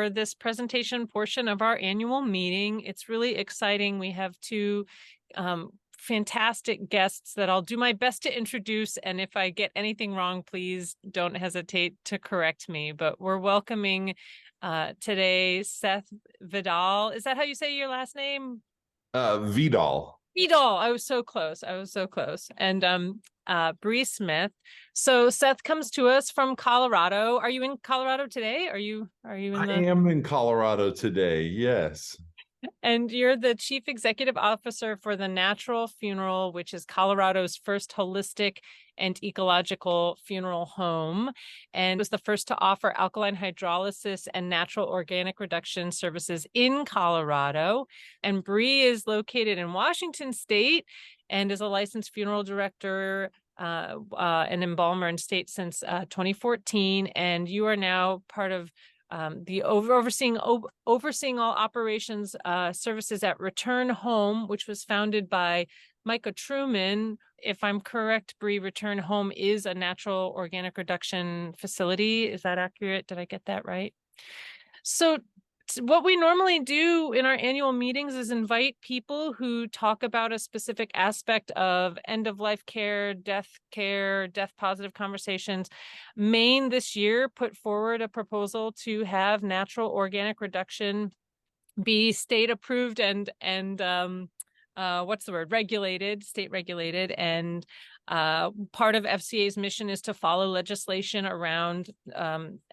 for this presentation portion of our annual meeting. It's really exciting. We have two fantastic guests that I'll do my best to introduce, and if I get anything wrong, please don't hesitate to correct me. But we're welcoming today Seth Viddal. Is that how you say your last name? Viddal. Viddal. I was so close. And Brie Smith. So Seth comes to us from Colorado. Are you in Colorado today? Are you in I am in Colorado today, yes. And you're the Chief Executive Officer for the Natural Funeral, which is Colorado's first holistic and ecological funeral home, and was the first to offer alkaline hydrolysis and natural organic reduction services in Colorado. And Brie is located in Washington State and is a licensed funeral director and embalmer in state since 2014. And you are now part of the overseeing all operations services at Return Home, which was founded by Micah Truman. If I'm correct, Brie, Return Home is a natural organic reduction facility. Is that accurate? Did I get that right? So what we normally do in our annual meetings is invite people who talk about a specific aspect of end-of-life care, death positive conversations. Maine this year put forward a proposal to have natural organic reduction be state approved and what's the word? State regulated. And part of FCA's mission is to follow legislation around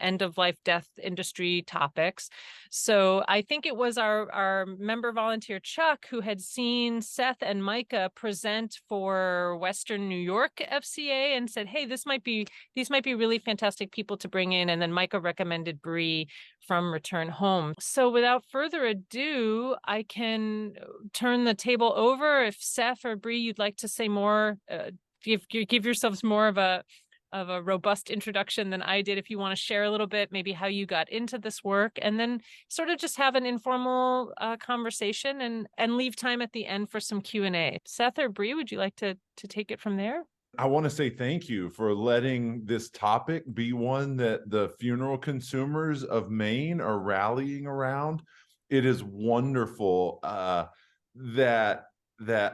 end-of-life death industry topics. So I think it was our member volunteer, Chuck, who had seen Seth and Micah present for Western New York FCA and said, hey, these might be really fantastic people to bring in. And then Micah recommended Brie from Return Home. So without further ado, I can turn the table over. If Seth or Brie, you'd like to say more, give yourselves more of a robust introduction than I did. If you want to share a little bit, maybe how you got into this work, and then sort of just have an informal conversation and leave time at the end for some Q&A. Seth or Brie, would you like to take it from there? I want to say thank you for letting this topic be one that the funeral consumers of Maine are rallying around. It is wonderful that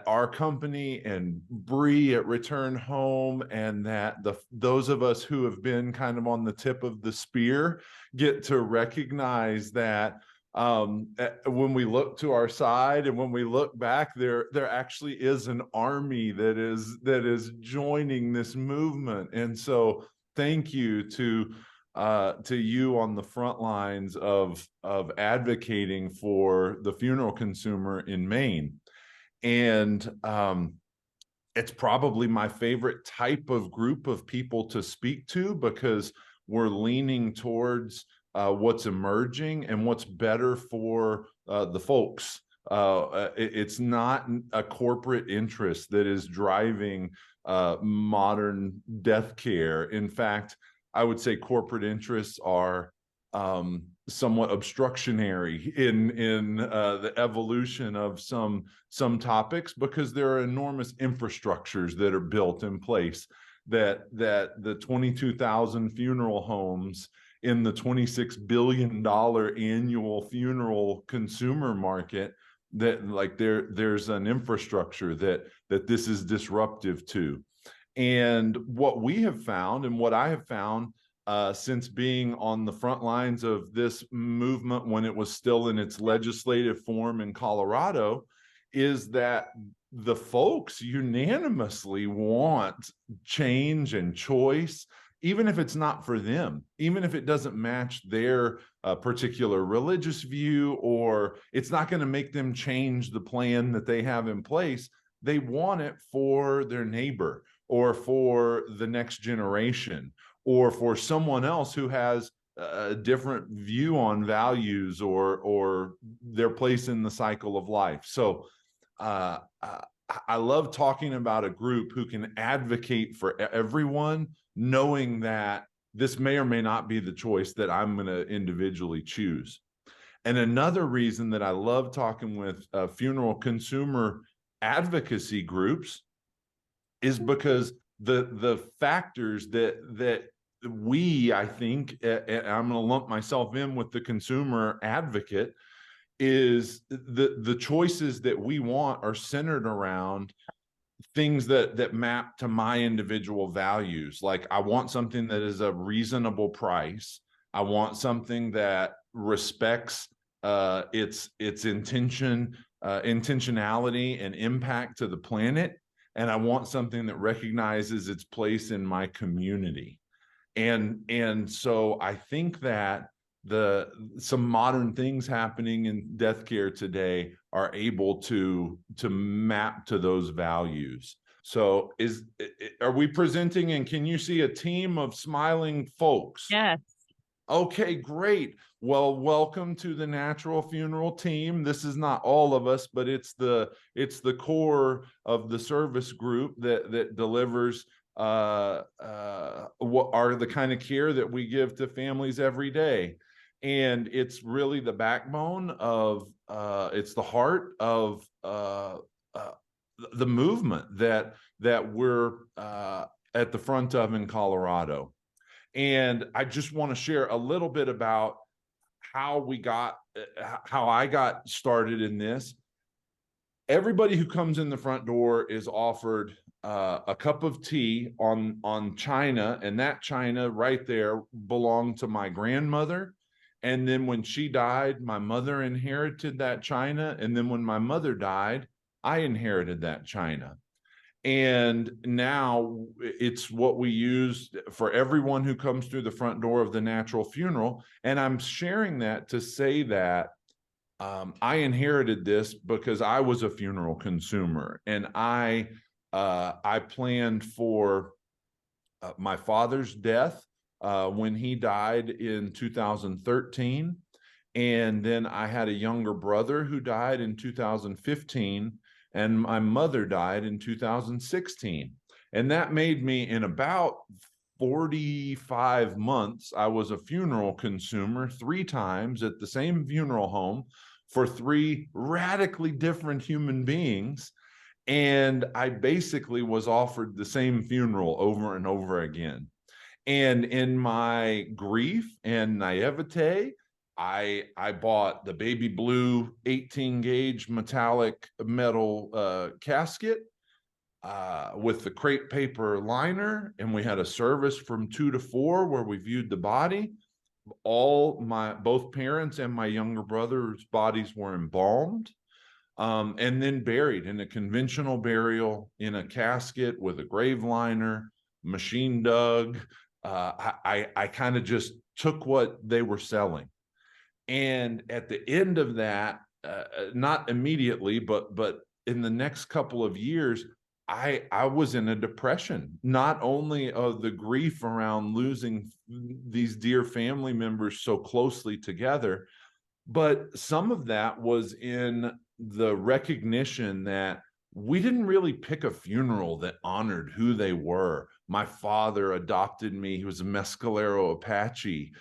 our company and Brie at Return Home, and that those of us who have been kind of on the tip of the spear get to recognize that when we look to our side and when we look back, there actually is an army that is joining this movement. And so thank you to you on the front lines of advocating for the funeral consumer in Maine. And it's probably my favorite type of group of people to speak to, because we're leaning towards what's emerging and what's better for the folks. It's not a corporate interest that is driving modern death care. In fact, I would say corporate interests are somewhat obstructionary in the evolution of some topics, because there are enormous infrastructures that are built in place that the 22,000 funeral homes in the $26 billion annual funeral consumer market, that like there's an infrastructure that this is disruptive to. And what we have found, and what I have found since being on the front lines of this movement when it was still in its legislative form in Colorado, is that the folks unanimously want change and choice, even if it's not for them, even if it doesn't match their particular religious view, or it's not going to make them change the plan that they have in place. They want it for their neighbor, or for the next generation, or for someone else who has a different view on values or their place in the cycle of life. So I love talking about a group who can advocate for everyone, knowing that this may or may not be the choice that I'm going to individually choose. And another reason that I love talking with funeral consumer advocacy groups is because the factors that I think, and I'm going to lump myself in with the consumer advocate, is the choices that we want are centered around things that map to my individual values. Like, I want something that is a reasonable price. I want something that respects its intentionality and impact to the planet, and I want something that recognizes its place in my community. And so I think that some modern things happening in death care today are able to map to those values. So are we presenting, and can you see a team of smiling folks? Yes. Okay, great. Well, welcome to the Natural Funeral team. This is not all of us, but it's the core of the service group that delivers what are the kind of care that we give to families every day. And it's really the backbone of it's the heart of the movement that we're at the front of in Colorado. And I just want to share a little bit about how I got started in this. Everybody who comes in the front door is offered a cup of tea on china, and that china right there belonged to my grandmother. And then when she died, my mother inherited that china. And then when my mother died, I inherited that china. And now it's what we use for everyone who comes through the front door of the Natural Funeral. And I'm sharing that to say that I inherited this because I was a funeral consumer, and I planned for my father's death when he died in 2013. And then I had a younger brother who died in 2015. And my mother died in 2016. And that made me, in about 45 months, I was a funeral consumer 3 times at the same funeral home for 3 radically different human beings. And I basically was offered the same funeral over and over again. And in my grief and naivete, I bought the baby blue 18 gauge metallic metal casket with the crepe paper liner, and we had a service from 2 to 4 where we viewed the body. Both parents and my younger brother's bodies were embalmed, and then buried in a conventional burial in a casket with a grave liner, machine dug. I kind of just took what they were selling. And at the end of that, not immediately, but in the next couple of years, I was in a depression, not only of the grief around losing these dear family members so closely together, but some of that was in the recognition that we didn't really pick a funeral that honored who they were. My father adopted me. He was a Mescalero Apache,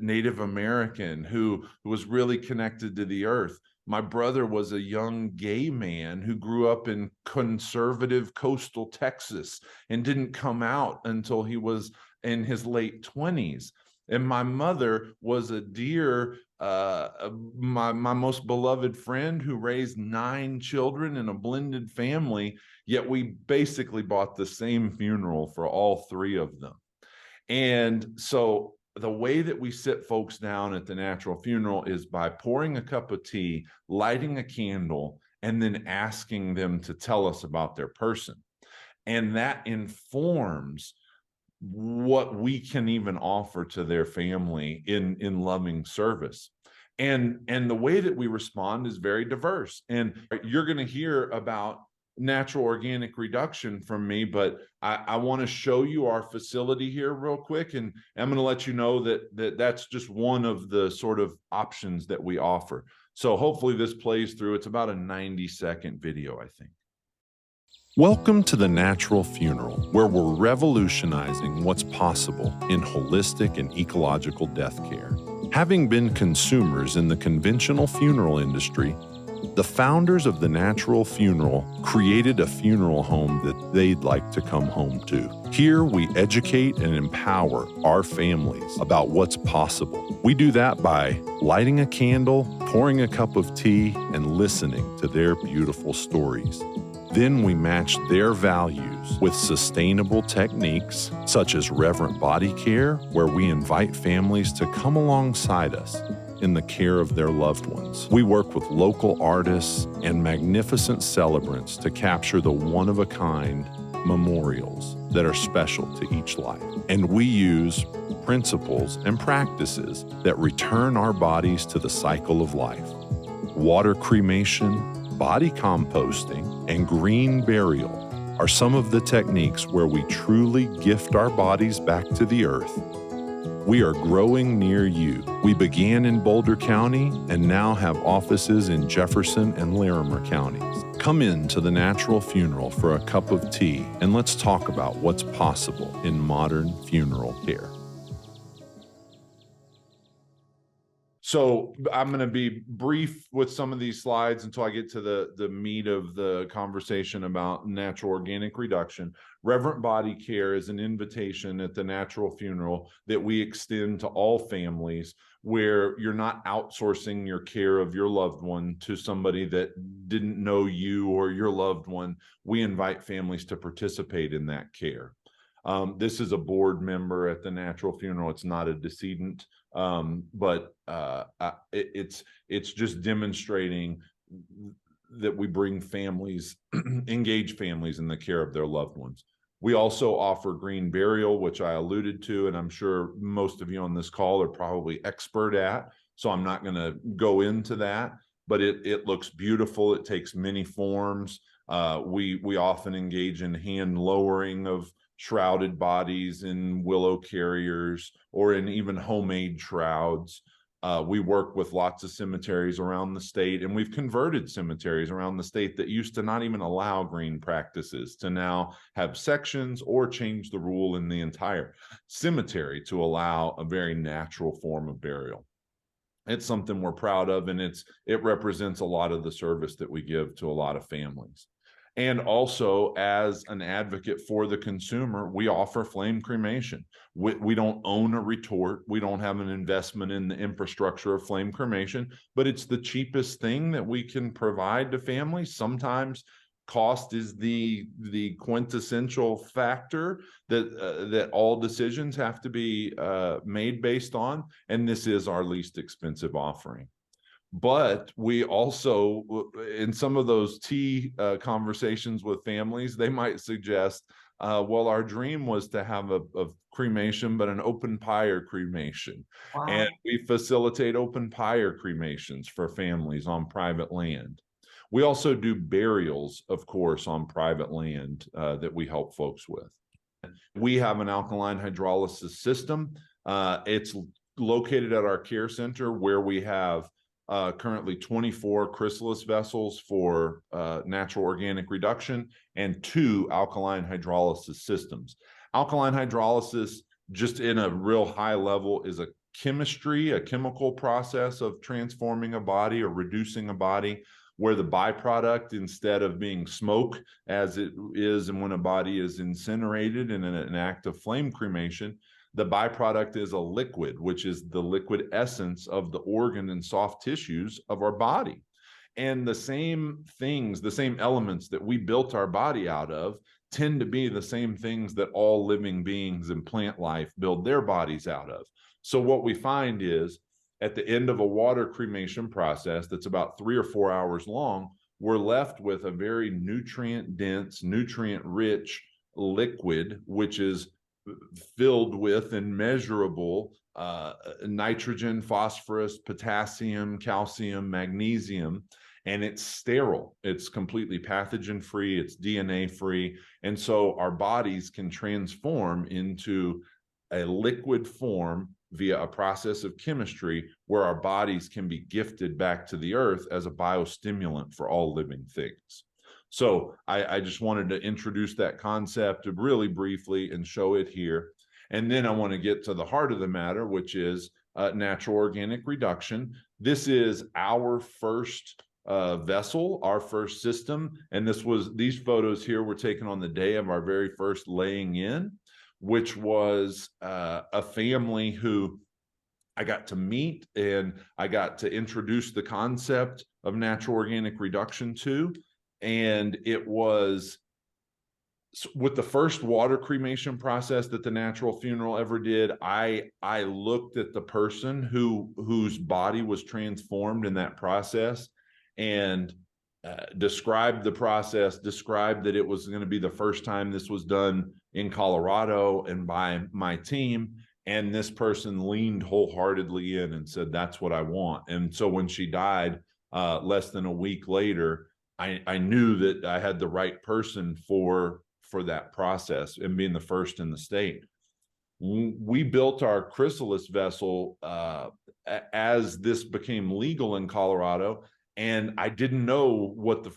Native American who was really connected to the earth. My brother was a young gay man who grew up in conservative coastal Texas and didn't come out until he was in his late 20s. And my mother was a dear, my most beloved friend who raised 9 children in a blended family, yet we basically bought the same funeral for all 3 of them. And so the way that we sit folks down at the Natural Funeral is by pouring a cup of tea, lighting a candle, and then asking them to tell us about their person. And that informs what we can even offer to their family in loving service. And the way that we respond is very diverse. And you're going to hear about natural organic reduction from me, but I want to show you our facility here real quick, and I'm going to let you know that's just one of the sort of options that we offer. So hopefully this plays through. It's about a 90-second video, I think. Welcome to the Natural Funeral, where we're revolutionizing what's possible in holistic and ecological death care. Having been consumers in the conventional funeral industry, The founders of the Natural Funeral created a funeral home that they'd like to come home to. Here we educate and empower our families about what's possible. We do that by lighting a candle, pouring a cup of tea, and listening to their beautiful stories. Then we match their values with sustainable techniques such as reverent body care, where we invite families to come alongside us in the care of their loved ones. We work with local artists and magnificent celebrants to capture the one-of-a-kind memorials that are special to each life. And we use principles and practices that return our bodies to the cycle of life. Water cremation, body composting, and green burial are some of the techniques where we truly gift our bodies back to the earth. We are growing near you. We began in Boulder County and now have offices in Jefferson and Larimer counties. Come in to the Natural Funeral for a cup of tea and let's talk about what's possible in modern funeral care. So I'm going to be brief with some of these slides until I get to the meat of the conversation about natural organic reduction. Reverent body care is an invitation at the Natural Funeral that we extend to all families, where you're not outsourcing your care of your loved one to somebody that didn't know you or your loved one. We invite families to participate in that care. This is a board member at the Natural Funeral. It's not a decedent, but it's just demonstrating that we bring families, engage families in the care of their loved ones. We also offer green burial, which I alluded to, and I'm sure most of you on this call are probably expert at, so I'm not going to go into that, but it looks beautiful. It takes many forms. We often engage in hand lowering of shrouded bodies in willow carriers or in even homemade shrouds. We work with lots of cemeteries around the state, and we've converted cemeteries around the state that used to not even allow green practices to now have sections or change the rule in the entire cemetery to allow a very natural form of burial. It's something we're proud of, and it represents a lot of the service that we give to a lot of families. And also, as an advocate for the consumer, we offer flame cremation. We don't own a retort. We don't have an investment in the infrastructure of flame cremation, but it's the cheapest thing that we can provide to families. Sometimes cost is the quintessential factor that all decisions have to be made based on, and this is our least expensive offering. But we also, in some of those tea conversations with families, they might suggest, well, our dream was to have a cremation, but an open pyre cremation. Wow. And we facilitate open pyre cremations for families on private land. We also do burials, of course, on private land that we help folks with. We have an alkaline hydrolysis system. It's located at our care center, where we have currently 24 chrysalis vessels for natural organic reduction and 2 alkaline hydrolysis systems. Alkaline hydrolysis, just in a real high level, is a chemical process of transforming a body or reducing a body, where the byproduct, instead of being smoke, as it is and when a body is incinerated in an act of flame cremation, the byproduct is a liquid, which is the liquid essence of the organ and soft tissues of our body. And the same things, the same elements that we built our body out of, tend to be the same things that all living beings in plant life build their bodies out of. So what we find is, at the end of a water cremation process that's about 3 or 4 hours long, we're left with a very nutrient-dense, nutrient-rich liquid, which is filled with immeasurable nitrogen, phosphorus, potassium, calcium, magnesium, and it's sterile. It's completely pathogen-free, it's DNA-free, and so our bodies can transform into a liquid form via a process of chemistry, where our bodies can be gifted back to the earth as a biostimulant for all living things. So I just wanted to introduce that concept really briefly and show it here. And then I want to get to the heart of the matter, which is natural organic reduction. This is our first vessel, our first system. And these photos here were taken on the day of our very first laying in, which was a family who I got to meet, and I got to introduce the concept of natural organic reduction to. And it was with the first water cremation process that the Natural Funeral ever did. I looked at the person whose body was transformed in that process, and described the process, described that it was going to be the first time this was done in Colorado and by my team. And this person leaned wholeheartedly in and said, that's what I want. And so when she died, less than a week later, I knew that I had the right person for that process, and being the first in the state. We built our chrysalis vessel as this became legal in Colorado, and I didn't know what the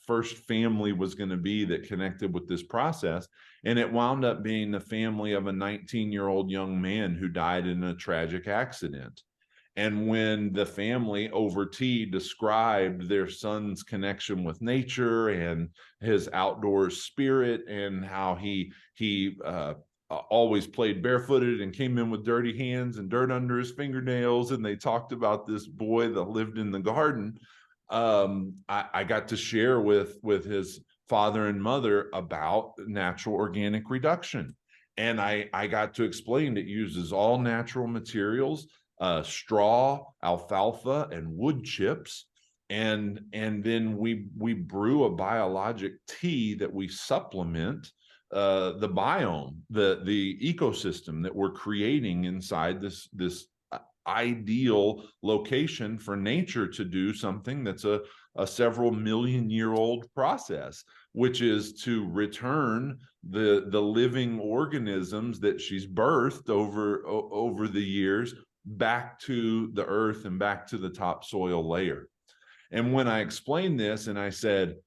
first family was going to be that connected with this process. And it wound up being the family of a 19-year-old young man who died in a tragic accident. And when the family over tea described their son's connection with nature and his outdoor spirit, and how he always played barefooted and came in with dirty hands and dirt under his fingernails, and they talked about this boy that lived in the garden, I got to share with his father and mother about natural organic reduction. And I got to explain it uses all natural materials, straw, alfalfa, and wood chips. And then we brew a biologic tea that we supplement the biome, the ecosystem that we're creating inside this ideal location for nature to do something that's a several million-year-old process, which is to return the living organisms that she's birthed over the years back to the earth and back to the topsoil layer. And when I explained this and I said,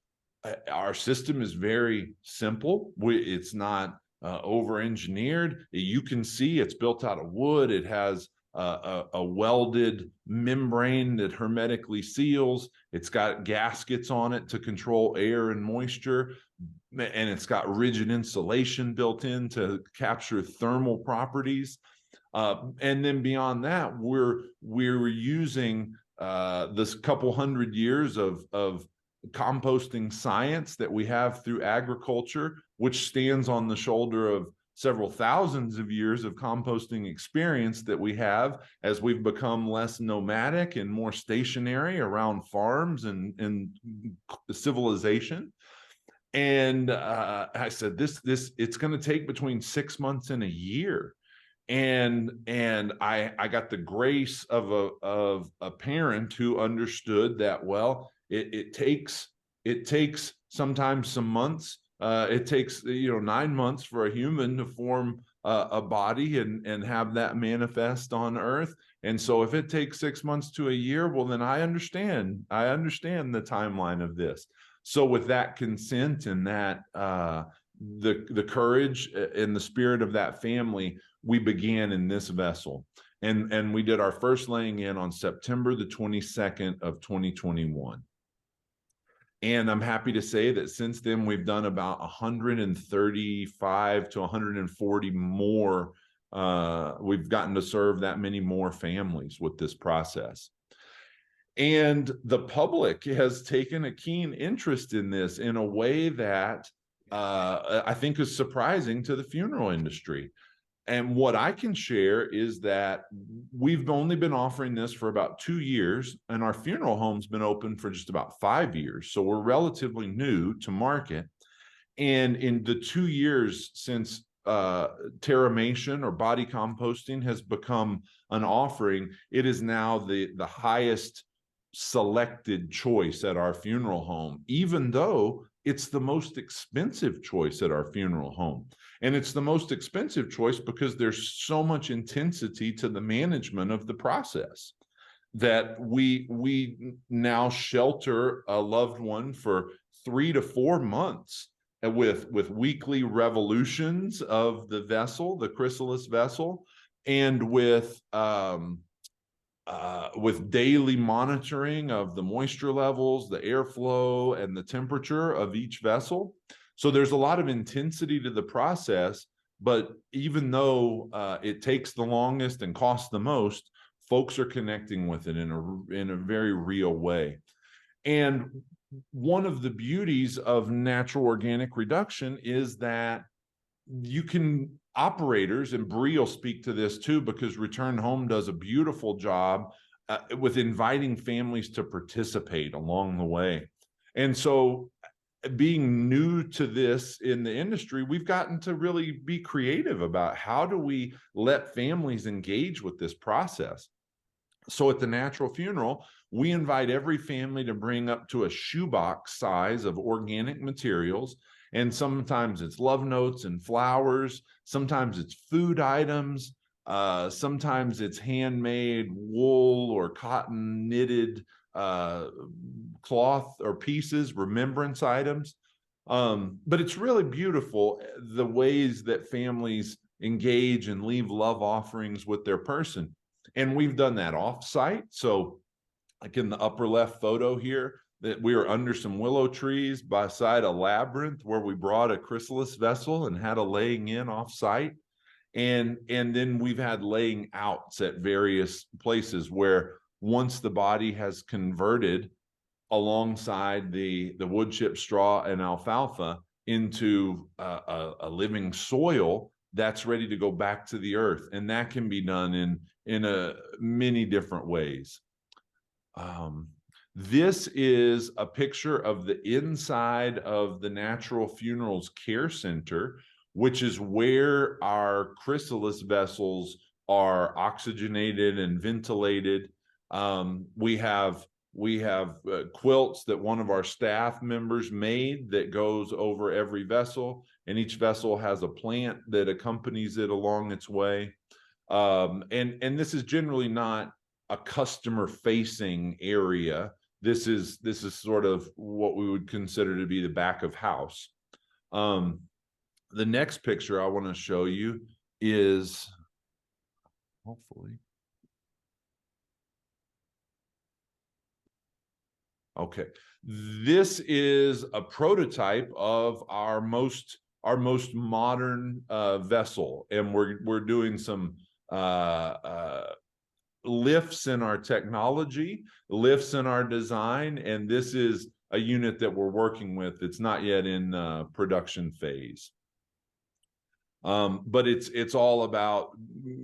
our system is very simple, it's not over-engineered. You can see it's built out of wood. It has a welded membrane that hermetically seals. It's got gaskets on it to control air and moisture, and it's got rigid insulation built in to capture thermal properties. And then beyond that, we're using this couple hundred years of composting science that we have through agriculture, which stands on the shoulder of several thousands of years of composting experience that we have as we've become less nomadic and more stationary around farms and civilization. And I said, this it's going to take between 6 months and a year. And I got the grace of a parent who understood that, well, it takes sometimes some months. It takes 9 months for a human to form a body and have that manifest on earth. And so if it takes 6 months to a year, well, then I understand the timeline of this. So with that consent and that the courage and the spirit of that family, we began in this vessel. And we did our first laying in on September the 22nd of 2021. And I'm happy to say that since then, we've done about 135 to 140 more. We've gotten to serve that many more families with this process. And the public has taken a keen interest in this in a way that I think is surprising to the funeral industry. And what I can share is that we've only been offering this for about 2 years, and our funeral home's been open for just about 5 years. So we're relatively new to market. And in the 2 years since terramation or body composting has become an offering, it is now the highest selected choice at our funeral home, even though it's the most expensive choice at our funeral home. And it's the most expensive choice because there's so much intensity to the management of the process that we now shelter a loved one for 3 to 4 months with weekly revolutions of the vessel, the chrysalis vessel, and with with daily monitoring of the moisture levels, the airflow, and the temperature of each vessel. So there's a lot of intensity to the process, but even though it takes the longest and costs the most, folks are connecting with it in a very real way. And one of the beauties of natural organic reduction is that you can, operators, and Brie will speak to this too, because Return Home does a beautiful job with inviting families to participate along the way. And so, being new to this in the industry, we've gotten to really be creative about how do we let families engage with this process. So at the Natural Funeral, we invite every family to bring up to a shoebox size of organic materials. And sometimes it's love notes and flowers. Sometimes it's food items. Sometimes it's handmade wool or cotton knitted cloth or pieces, remembrance items. But it's really beautiful the ways that families engage and leave love offerings with their person. And we've done that off-site. So like in the upper left photo here, that we were under some willow trees beside a labyrinth where we brought a chrysalis vessel and had a laying in off-site. And then we've had laying outs at various places where once the body has converted alongside the wood chip, straw, and alfalfa into a living soil that's ready to go back to the earth. And that can be done in many different ways. This is a picture of the inside of the Natural Funerals Care Center, which is where our chrysalis vessels are oxygenated and ventilated. We have quilts that one of our staff members made that goes over every vessel, and each vessel has a plant that accompanies it along its way. And this is generally not a customer facing area. This is sort of what we would consider to be the back of house. The next picture I want to show you is, hopefully, okay. This is a prototype of our most modern vessel, and we're doing some lifts in our technology, lifts in our design, and this is a unit that we're working with. It's not yet in production phase. But it's all about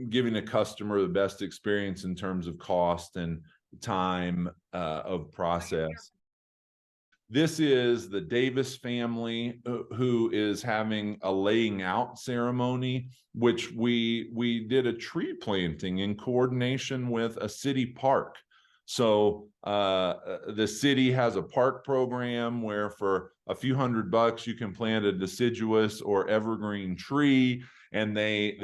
giving a customer the best experience in terms of cost and time of process. This is the Davis family who is having a laying out ceremony, which we did a tree planting in coordination with a city park. So the city has a park program where for a few $100 you can plant a deciduous or evergreen tree, and they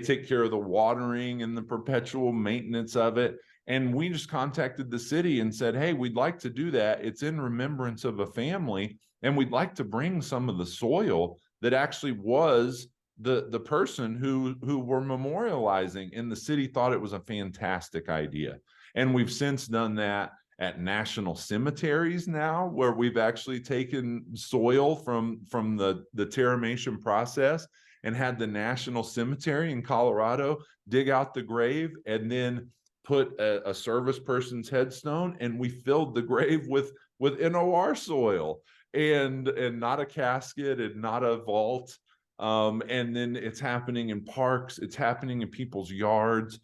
take care of the watering and the perpetual maintenance of it. And we just contacted the city and said, hey, we'd like to do that. It's in remembrance of a family, and we'd like to bring some of the soil that actually was the person who we're memorializing. And the city thought it was a fantastic idea. And we've since done that at national cemeteries now, where we've actually taken soil from the terramation process and had the National Cemetery in Colorado dig out the grave and then put a service person's headstone, and we filled the grave with NOR soil and not a casket and not a vault. And then it's happening in parks, it's happening in people's yards.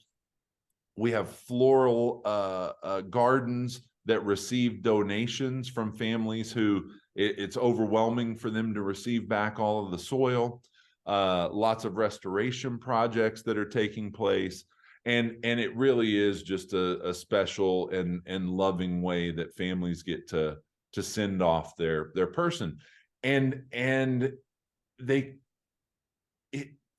We have floral gardens that receive donations from families who it's overwhelming for them to receive back all of the soil. Lots of restoration projects that are taking place. And it really is just a special and loving way that families get to send off their person. And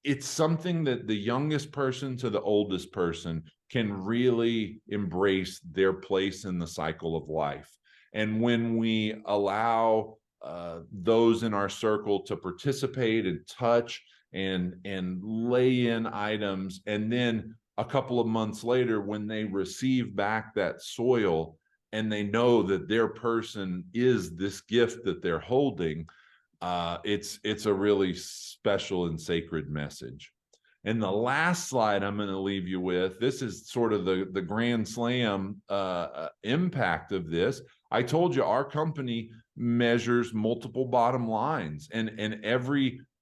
it's something that the youngest person to the oldest person can really embrace their place in the cycle of life. And when we allow those in our circle to participate and touch and lay in items, and then a couple of months later, when they receive back that soil and they know that their person is this gift that they're holding, it's a really special and sacred message. And the last slide I'm going to leave you with, this is sort of the grand slam impact of this. I told you our company measures multiple bottom lines, and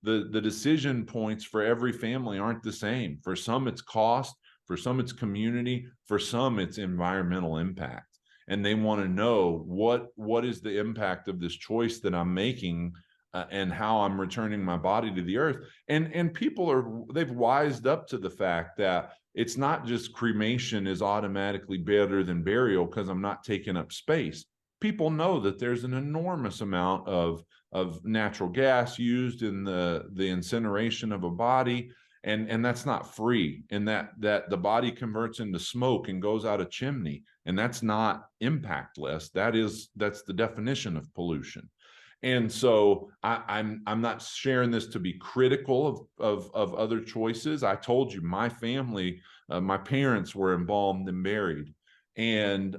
the decision points for every family aren't the same. For some it's cost, for some it's community, for some it's environmental impact. And they want to know what is the impact of this choice that I'm making, and how I'm returning my body to the earth. And people they've wised up to the fact that it's not just cremation is automatically better than burial because I'm not taking up space. People know that there's an enormous amount of natural gas used in the incineration of a body, and that's not free, and that the body converts into smoke and goes out a chimney, and that's not impactless. That's the definition of pollution. And so I'm not sharing this to be critical of other choices. I told you my family, my parents were embalmed and buried, and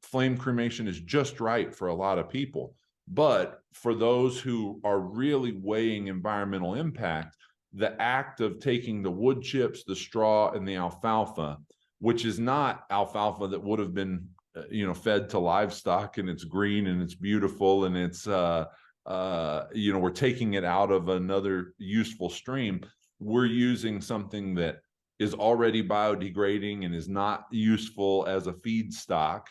flame cremation is just right for a lot of people. But for those who are really weighing environmental impact, the act of taking the wood chips, the straw, and the alfalfa, which is not alfalfa that would have been fed to livestock, and it's green and it's beautiful and it's we're taking it out of another useful stream. We're using something that is already biodegrading and is not useful as a feedstock,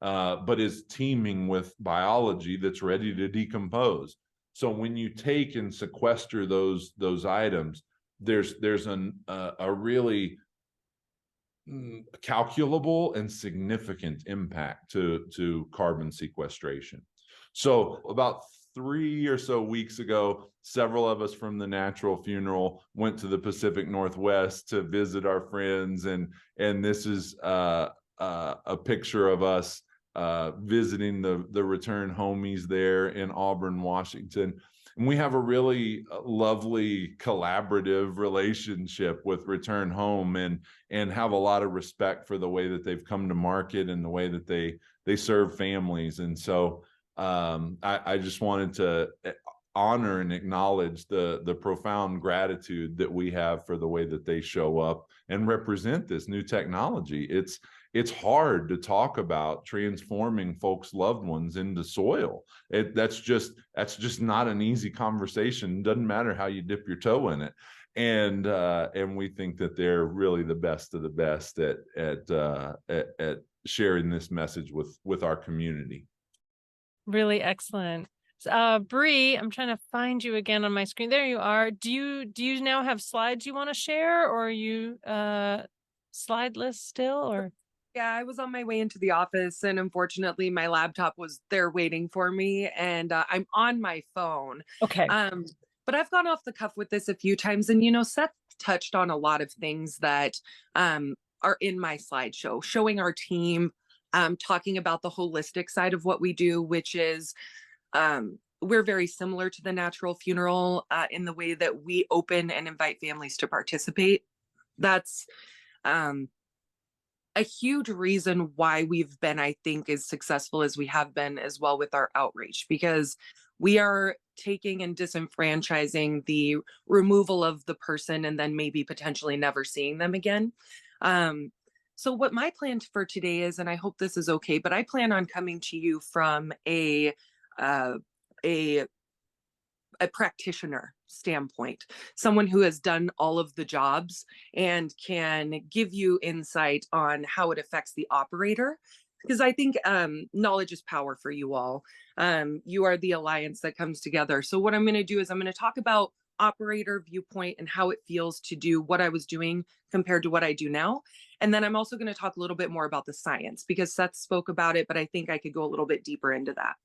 but is teeming with biology that's ready to decompose. So when you take and sequester those items, there's a really calculable and significant impact to carbon sequestration. So about 3 or so weeks ago, several of us from the Natural Funeral went to the Pacific Northwest to visit our friends, and this is a picture of us visiting the return homies there in Auburn, Washington. And we have a really lovely collaborative relationship with Return Home, and have a lot of respect for the way that they've come to market and the way that they serve families. And so I just wanted to honor and acknowledge the profound gratitude that we have for the way that they show up and represent this new technology. It's hard to talk about transforming folks' loved ones into soil. That's just not an easy conversation. Doesn't matter how you dip your toe in it. And we think that they're really the best of the best at sharing this message with our community. Really excellent. Brie, I'm trying to find you again on my screen. There you are. Do you now have slides you want to share, or are you slideless still, or? Yeah, I was on my way into the office, and unfortunately my laptop was there waiting for me, and I'm on my phone. Okay. But I've gone off the cuff with this a few times, and Seth touched on a lot of things that are in my slideshow, showing our team, talking about the holistic side of what we do, which is we're very similar to the Natural Funeral in the way that we open and invite families to participate. That's a huge reason why we've been, I think, as successful as we have been as well with our outreach, because we are taking and disenfranchising the removal of the person and then maybe potentially never seeing them again. So what my plan for today is, and I hope this is okay, but I plan on coming to you from a practitioner standpoint, someone who has done all of the jobs and can give you insight on how it affects the operator. Because I think knowledge is power for you all. You are the alliance that comes together. So what I'm going to do is I'm going to talk about operator viewpoint and how it feels to do what I was doing compared to what I do now. And then I'm also going to talk a little bit more about the science, because Seth spoke about it, but I think I could go a little bit deeper into that.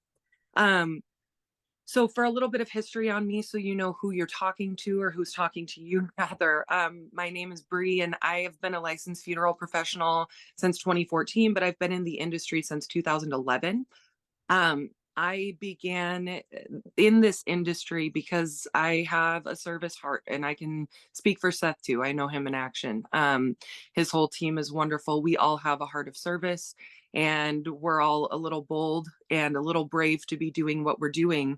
So for a little bit of history on me, so you know who you're talking to, or who's talking to you rather, my name is Brie, and I have been a licensed funeral professional since 2014, but I've been in the industry since 2011. I began in this industry because I have a service heart, and I can speak for Seth too. I know him in action. His whole team is wonderful. We all have a heart of service, and we're all a little bold and a little brave to be doing what we're doing.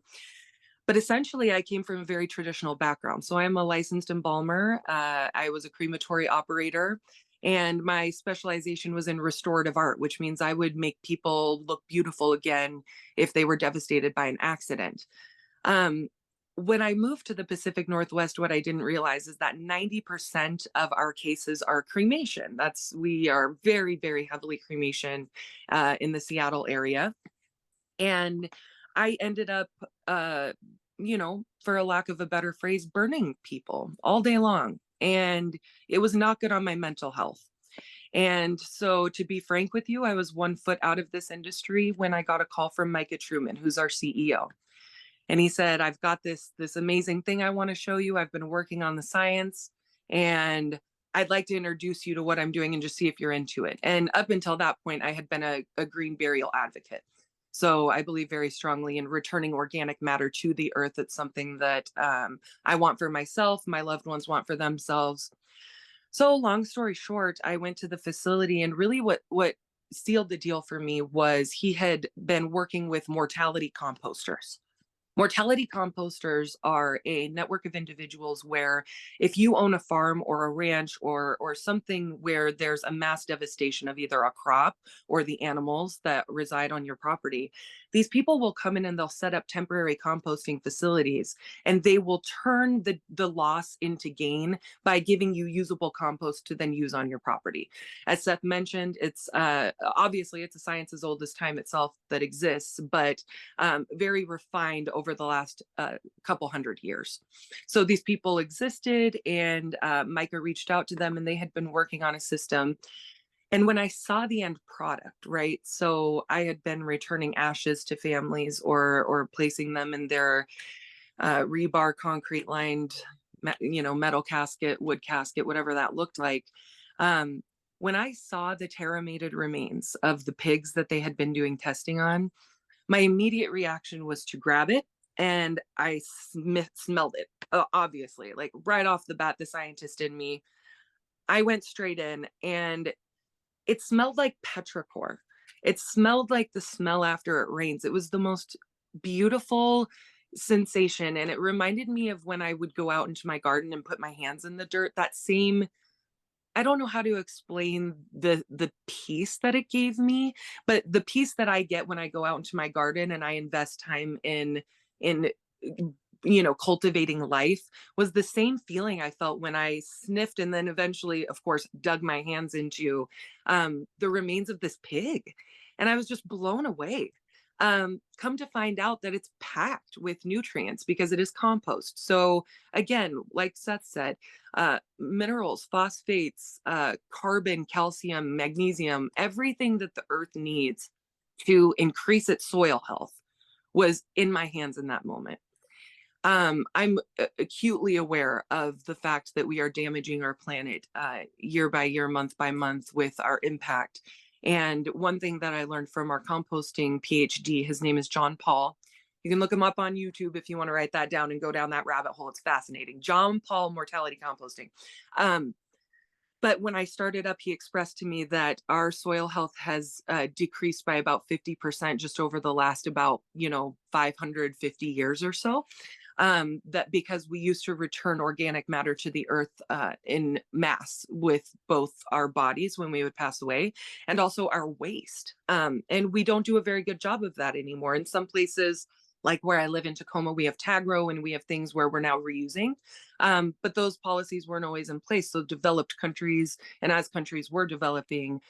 But essentially, I came from a very traditional background. So I'm a licensed embalmer. I was a crematory operator, and my specialization was in restorative art, which means I would make people look beautiful again if they were devastated by an accident. Um, when I moved to the Pacific Northwest, what I didn't realize is that 90% of our cases are cremation. We are very, very heavily cremation in the Seattle area. And I ended up, for a lack of a better phrase, burning people all day long. And it was not good on my mental health. And so, to be frank with you, I was 1 foot out of this industry when I got a call from Micah Truman, who's our CEO. And he said, I've got this amazing thing I want to show you. I've been working on the science, and I'd like to introduce you to what I'm doing and just see if you're into it. And up until that point, I had been a green burial advocate. So I believe very strongly in returning organic matter to the earth. It's something that I want for myself, my loved ones want for themselves. So long story short, I went to the facility, and really what sealed the deal for me was he had been working with mortality composters. Mortality composters are a network of individuals where, if you own a farm or a ranch or something where there's a mass devastation of either a crop or the animals that reside on your property, these people will come in and they'll set up temporary composting facilities, and they will turn the loss into gain by giving you usable compost to then use on your property. As Seth mentioned, it's obviously it's a science as old as time itself that exists, but very refined over the last couple hundred years. So these people existed, and Micah reached out to them, and they had been working on a system. And when I saw the end product, right? So I had been returning ashes to families or placing them in their rebar concrete lined, metal casket, wood casket, whatever that looked like. When I saw the teramated remains of the pigs that they had been doing testing on, my immediate reaction was to grab it, and I smelled it, obviously, like right off the bat, the scientist in me. I went straight in, and it smelled like petrichor. It smelled like the smell after it rains. It was the most beautiful sensation. And it reminded me of when I would go out into my garden and put my hands in the dirt. That same, I don't know how to explain the peace that it gave me, but the peace that I get when I go out into my garden and I invest time in cultivating life was the same feeling I felt when I sniffed and then eventually, of course, dug my hands into the remains of this pig. And I was just blown away. Come to find out that it's packed with nutrients because it is compost. So again, like Seth said, minerals, phosphates, carbon, calcium, magnesium, everything that the earth needs to increase its soil health was in my hands in that moment. I'm acutely aware of the fact that we are damaging our planet year by year, month by month with our impact. And one thing that I learned from our composting PhD, his name is John Paul. You can look him up on YouTube if you want to write that down and go down that rabbit hole. It's fascinating. John Paul mortality composting. But when I started up, he expressed to me that our soil health has decreased by about 50% just over the last about 550 years or so. That because we used to return organic matter to the earth in mass with both our bodies when we would pass away and also our waste. And we don't do a very good job of that anymore. In some places, like where I live in Tacoma, we have Tagro and we have things where we're now reusing. But those policies weren't always in place. So developed countries, and as countries were developing,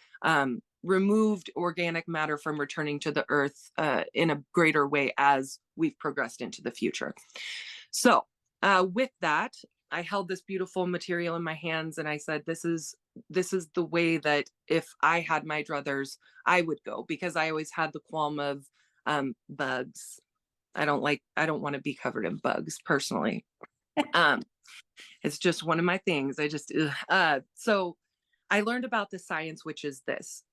removed organic matter from returning to the earth in a greater way as we've progressed into the future. So with that, I held this beautiful material in my hands and I said, this is the way that if I had my druthers, I would go, because I always had the qualm of bugs. I don't want to be covered in bugs personally. It's just one of my things. So I learned about the science, which is this.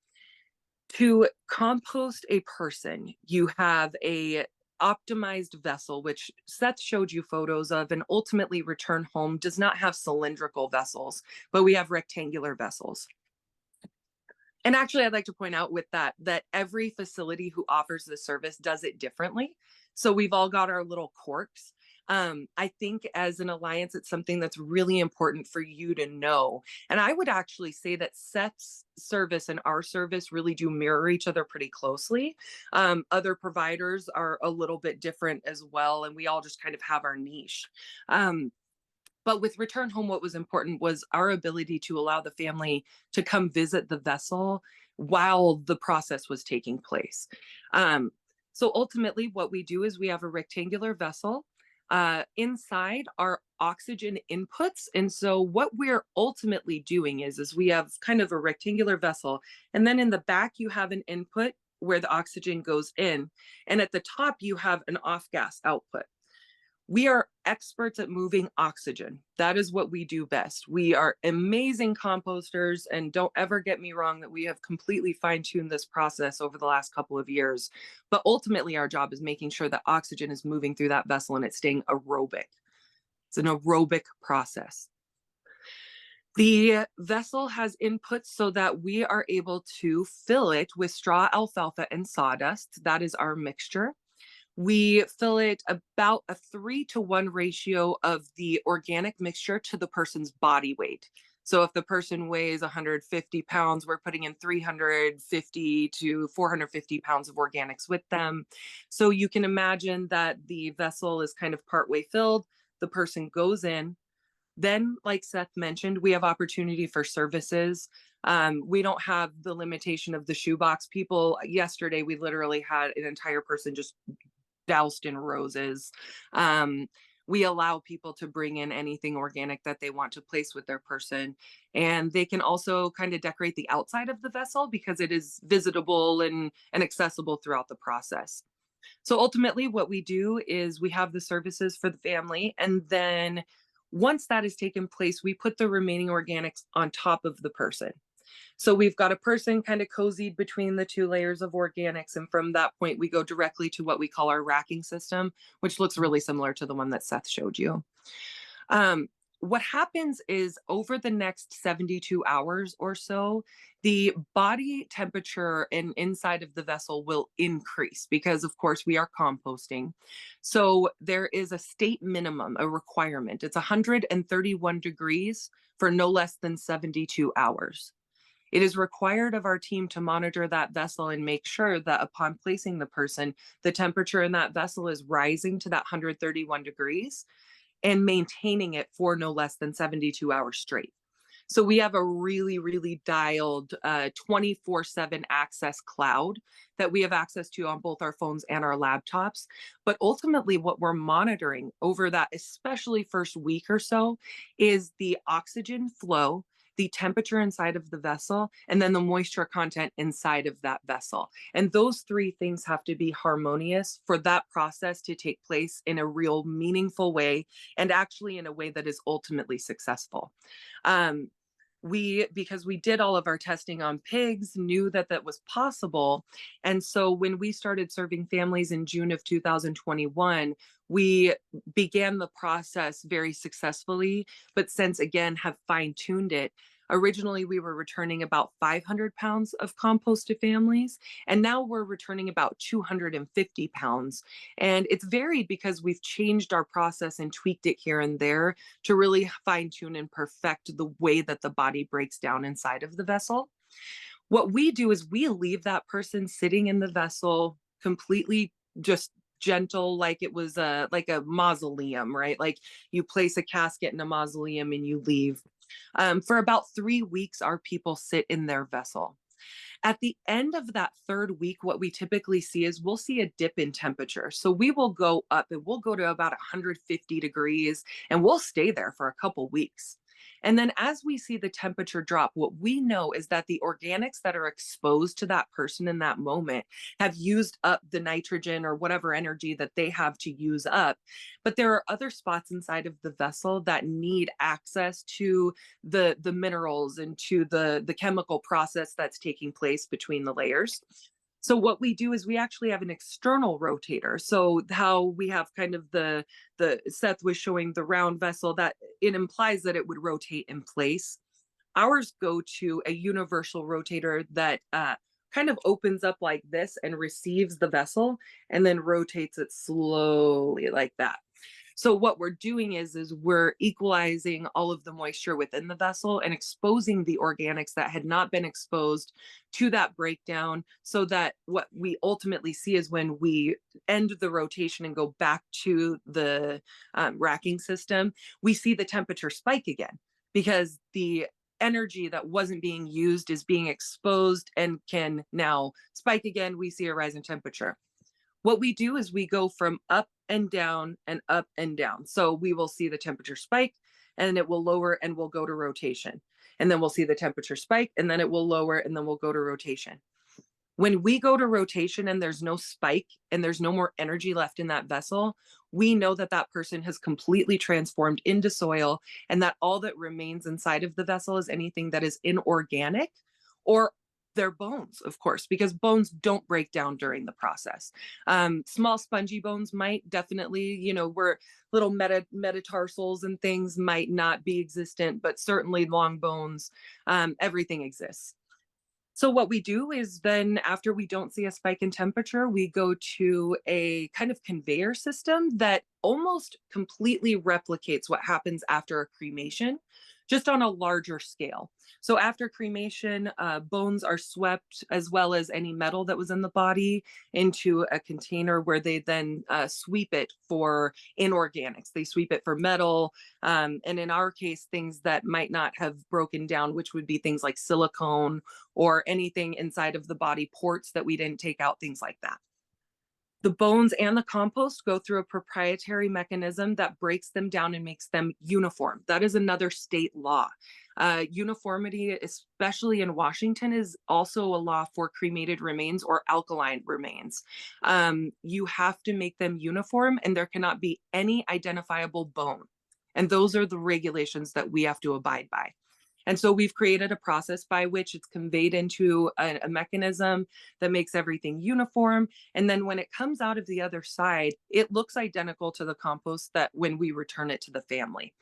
To compost a person, you have a optimized vessel, which Seth showed you photos of, and ultimately Return Home does not have cylindrical vessels, but we have rectangular vessels. And actually, I'd like to point out with that, that every facility who offers the service does it differently. So we've all got our little quirks. I think as an alliance, it's something that's really important for you to know. And I would actually say that Seth's service and our service really do mirror each other pretty closely. Other providers are a little bit different as well, and we all just kind of have our niche. But with Return Home, what was important was our ability to allow the family to come visit the vessel while the process was taking place. So ultimately, what we do is we have a rectangular vessel. Inside are oxygen inputs. And so what we're ultimately doing is we have kind of a rectangular vessel. And then in the back, you have an input where the oxygen goes in. And at the top, you have an off gas output. We are experts at moving oxygen. That is what we do best. We are amazing composters, and don't ever get me wrong that we have completely fine-tuned this process over the last couple of years. But ultimately, our job is making sure that oxygen is moving through that vessel and it's staying aerobic. It's an aerobic process. The vessel has inputs so that we are able to fill it with straw, alfalfa, and sawdust. That is our mixture. We fill it about a 3-to-1 ratio of the organic mixture to the person's body weight. So if the person weighs 150 pounds, we're putting in 350 to 450 pounds of organics with them. So you can imagine that the vessel is kind of partway filled. The person goes in. Then, like Seth mentioned, we have opportunity for services. We don't have the limitation of the shoebox. People, yesterday, we literally had an entire person just doused in roses. We allow people to bring in anything organic that they want to place with their person. And they can also kind of decorate the outside of the vessel because it is visitable and accessible throughout the process. So ultimately, what we do is we have the services for the family. And then once that has taken place, we put the remaining organics on top of the person. So we've got a person kind of cozied between the 2 layers of organics. And from that point, we go directly to what we call our racking system, which looks really similar to the one that Seth showed you. What happens is over the next 72 hours or so, the body temperature and inside of the vessel will increase because, of course, we are composting. So there is a state minimum, a requirement. It's 131 degrees for no less than 72 hours. It is required of our team to monitor that vessel and make sure that upon placing the person, the temperature in that vessel is rising to that 131 degrees and maintaining it for no less than 72 hours straight. So we have a really, really dialed 24/7 access cloud that we have access to on both our phones and our laptops. But ultimately, what we're monitoring over that, especially first week or so, is the oxygen flow, the temperature inside of the vessel, and then the moisture content inside of that vessel. And those 3 things have to be harmonious for that process to take place in a real meaningful way and actually in a way that is ultimately successful. Because we did all of our testing on pigs, knew that that was possible. And so when we started serving families in June of 2021, we began the process very successfully, but since again have fine-tuned it. Originally, we were returning about 500 pounds of compost to families, and now we're returning about 250 pounds. And it's varied because we've changed our process and tweaked it here and there to really fine tune and perfect the way that the body breaks down inside of the vessel. What we do is we leave that person sitting in the vessel completely just gentle, like it was like a mausoleum, right? Like you place a casket in a mausoleum and you leave. For about 3 weeks, our people sit in their vessel. At the end of that 3rd week, what we typically see is we'll see a dip in temperature. So we will go up and we'll go to about 150 degrees and we'll stay there for a couple weeks. And then as we see the temperature drop, what we know is that the organics that are exposed to that person in that moment have used up the nitrogen or whatever energy that they have to use up. But there are other spots inside of the vessel that need access to the minerals and to the chemical process that's taking place between the layers. So what we do is we actually have an external rotator. So how we have kind of the Seth was showing the round vessel, that it implies that it would rotate in place. Ours go to a universal rotator that kind of opens up like this and receives the vessel and then rotates it slowly like that. So what we're doing is we're equalizing all of the moisture within the vessel and exposing the organics that had not been exposed to that breakdown, so that what we ultimately see is when we end the rotation and go back to the racking system, we see the temperature spike again because the energy that wasn't being used is being exposed and can now spike again. We see a rise in temperature. What we do is we go from up and down and up and down. So we will see the temperature spike and it will lower and we'll go to rotation. And then we'll see the temperature spike and then it will lower and then we'll go to rotation. When we go to rotation and there's no spike and there's no more energy left in that vessel, we know that that person has completely transformed into soil, and that all that remains inside of the vessel is anything that is inorganic, or their bones, of course, because bones don't break down during the process. Small spongy bones might definitely, where little metatarsals and things might not be existent, but certainly long bones, everything exists. So what we do is then, after we don't see a spike in temperature, we go to a kind of conveyor system that almost completely replicates what happens after a cremation, just on a larger scale. So after cremation, bones are swept, as well as any metal that was in the body, into a container where they then sweep it for inorganics. They sweep it for metal, and in our case, things that might not have broken down, which would be things like silicone or anything inside of the body, ports that we didn't take out, things like that. The bones and the compost go through a proprietary mechanism that breaks them down and makes them uniform. That is another state law. Uniformity, especially in Washington, is also a law for cremated remains or alkaline remains. You have to make them uniform, and there cannot be any identifiable bone. And those are the regulations that we have to abide by. And so we've created a process by which it's conveyed into a mechanism that makes everything uniform. And then when it comes out of the other side, it looks identical to the compost that when we return it to the family.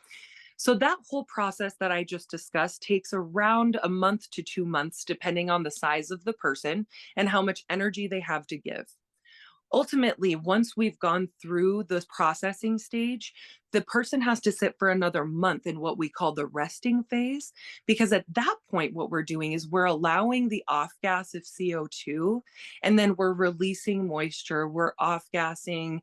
So that whole process that I just discussed takes around a month to 2 months, depending on the size of the person and how much energy they have to give. Ultimately, once we've gone through the processing stage, the person has to sit for another month in what we call the resting phase, because at that point, what we're doing is we're allowing the off gas of CO2, and then we're releasing moisture, we're off gassing,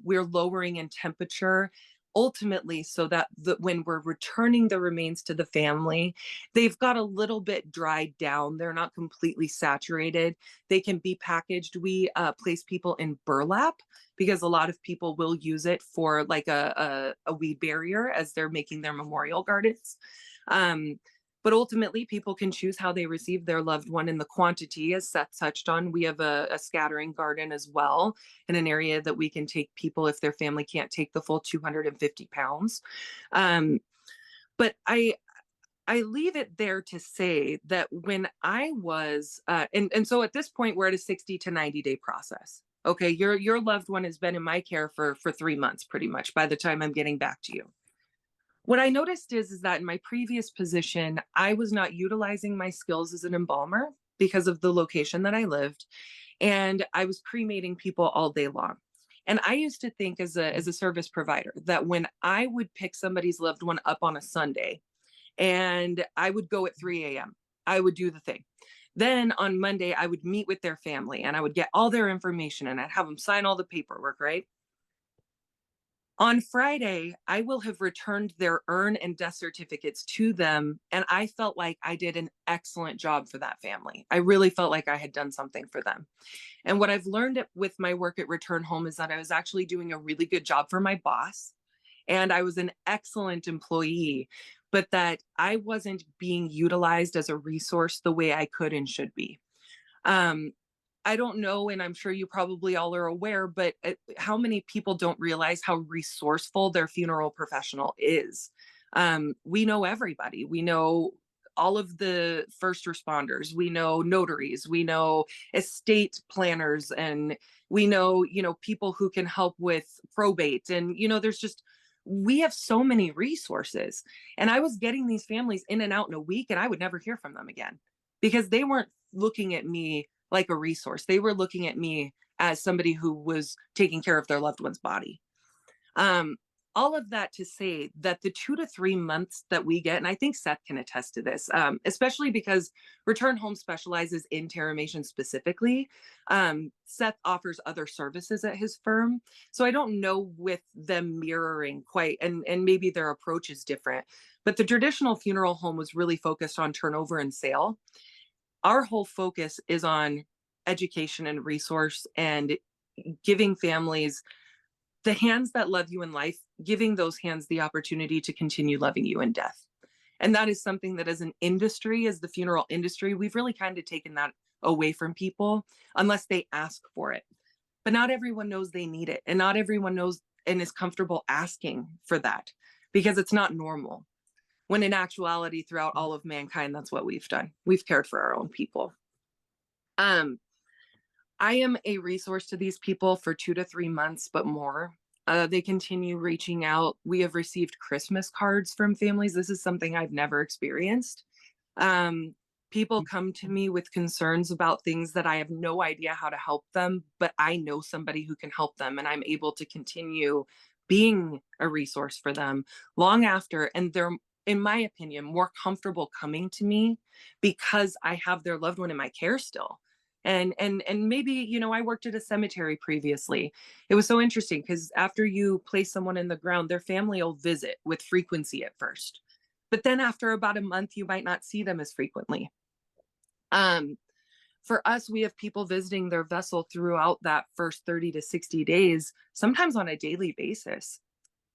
we're lowering in temperature. Ultimately, so that when we're returning the remains to the family, they've got a little bit dried down. They're not completely saturated. They can be packaged. We place people in burlap because a lot of people will use it for like a weed barrier as they're making their memorial gardens. But ultimately, people can choose how they receive their loved one in the quantity, as Seth touched on. We have a scattering garden as well, in an area that we can take people if their family can't take the full 250 pounds. But I leave it there to say that when I was, and so at this point, we're at a 60 to 90-day process. Okay, your loved one has been in my care for 3 months, pretty much, by the time I'm getting back to you. What I noticed is that in my previous position, I was not utilizing my skills as an embalmer because of the location that I lived, and I was cremating people all day long. And I used to think as a service provider that when I would pick somebody's loved one up on a Sunday and I would go at 3 a.m., I would do the thing. Then on Monday, I would meet with their family and I would get all their information and I'd have them sign all the paperwork, right? On Friday, I will have returned their urn and death certificates to them, and I felt like I did an excellent job for that family. I really felt like I had done something for them. And what I've learned with my work at Return Home is that I was actually doing a really good job for my boss. and I was an excellent employee, but that I wasn't being utilized as a resource the way I could and should be. Um, I don't know, and I'm sure you probably all are aware, but how many people don't realize how resourceful their funeral professional is? We know everybody. We know all of the first responders. We know notaries. We know estate planners, and we know, people who can help with probate. And, there's just, we have so many resources. And I was getting these families in and out in a week, and I would never hear from them again because they weren't looking at me like a resource. They were looking at me as somebody who was taking care of their loved one's body. Um, all of that to say that the 2 to 3 months that we get, and I think Seth can attest to this, especially because Return Home specializes in terramation specifically. Seth offers other services at his firm. So I don't know with them mirroring quite, and maybe their approach is different, but the traditional funeral home was really focused on turnover and sale. Our whole focus is on education and resource and giving families the hands that love you in life, giving those hands the opportunity to continue loving you in death. And that is something that as an industry, as the funeral industry, we've really kind of taken that away from people unless they ask for it. But not everyone knows they need it. And not everyone knows and is comfortable asking for that because it's not normal. When in actuality, throughout all of mankind, that's what we've done. We've cared for our own people. I am a resource to these people for 2 to 3 months, but more. They continue reaching out. We have received Christmas cards from families. This is something I've never experienced. People come to me with concerns about things that I have no idea how to help them, but I know somebody who can help them, and I'm able to continue being a resource for them long after. And they're, in my opinion, more comfortable coming to me because I have their loved one in my care still. And maybe, I worked at a cemetery previously. It was so interesting because after you place someone in the ground, their family will visit with frequency at first. But then after about a month, you might not see them as frequently. For us, we have people visiting their vessel throughout that first 30 to 60 days, sometimes on a daily basis.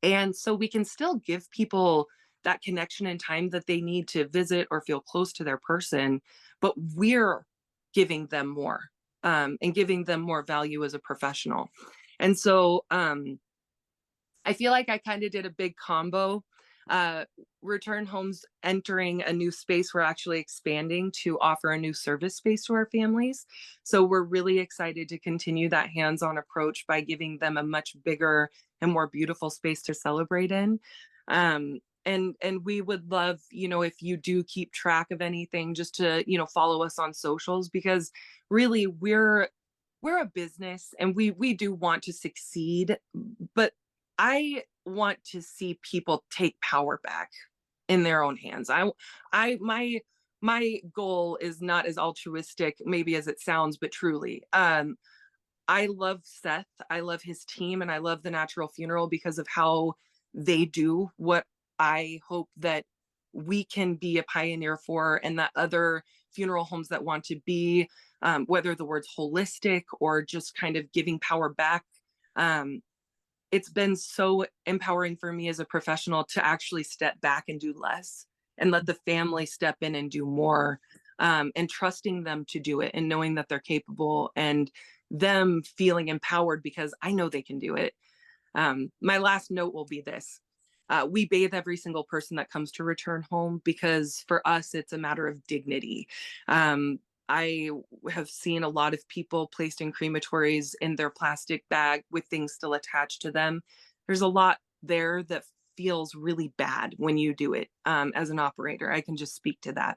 And so we can still give people that connection and time that they need to visit or feel close to their person, but we're giving them more, and giving them more value as a professional. And so I feel like I kind of did a big combo. Return Homes entering a new space. We're actually expanding to offer a new service space to our families. So we're really excited to continue that hands-on approach by giving them a much bigger and more beautiful space to celebrate in. And we would love, if you do keep track of anything, just to, follow us on socials, because really we're a business and we do want to succeed, but I want to see people take power back in their own hands. My goal is not as altruistic maybe as it sounds, but truly, I love Seth, I love his team, and I love the Natural Funeral because of how they do what I hope that we can be a pioneer for, and that other funeral homes that want to be, whether the word's holistic or just kind of giving power back. It's been so empowering for me as a professional to actually step back and do less and let the family step in and do more, and trusting them to do it and knowing that they're capable and them feeling empowered because I know they can do it. My last note will be this. We bathe every single person that comes to Return Home because for us, it's a matter of dignity. I have seen a lot of people placed in crematories in their plastic bag with things still attached to them. There's a lot there that feels really bad when you do it. As an operator, I can just speak to that.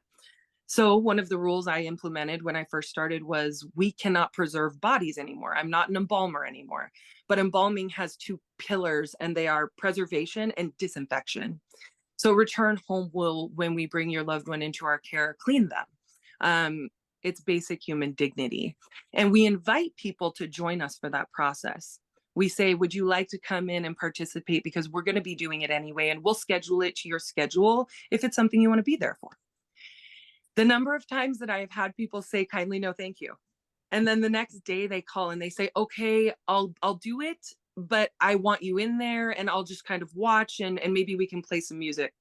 So one of the rules I implemented when I first started was we cannot preserve bodies anymore. I'm not an embalmer anymore, but embalming has two pillars, and they are preservation and disinfection. So Return Home will, when we bring your loved one into our care, clean them. It's basic human dignity. And we invite people to join us for that process. We say, would you like to come in and participate? Because we're going to be doing it anyway, and we'll schedule it to your schedule if it's something you want to be there for. The number of times that I have had people say kindly, no, thank you. And then the next day they call and they say, okay, I'll do it, but I want you in there and I'll just kind of watch and maybe we can play some music.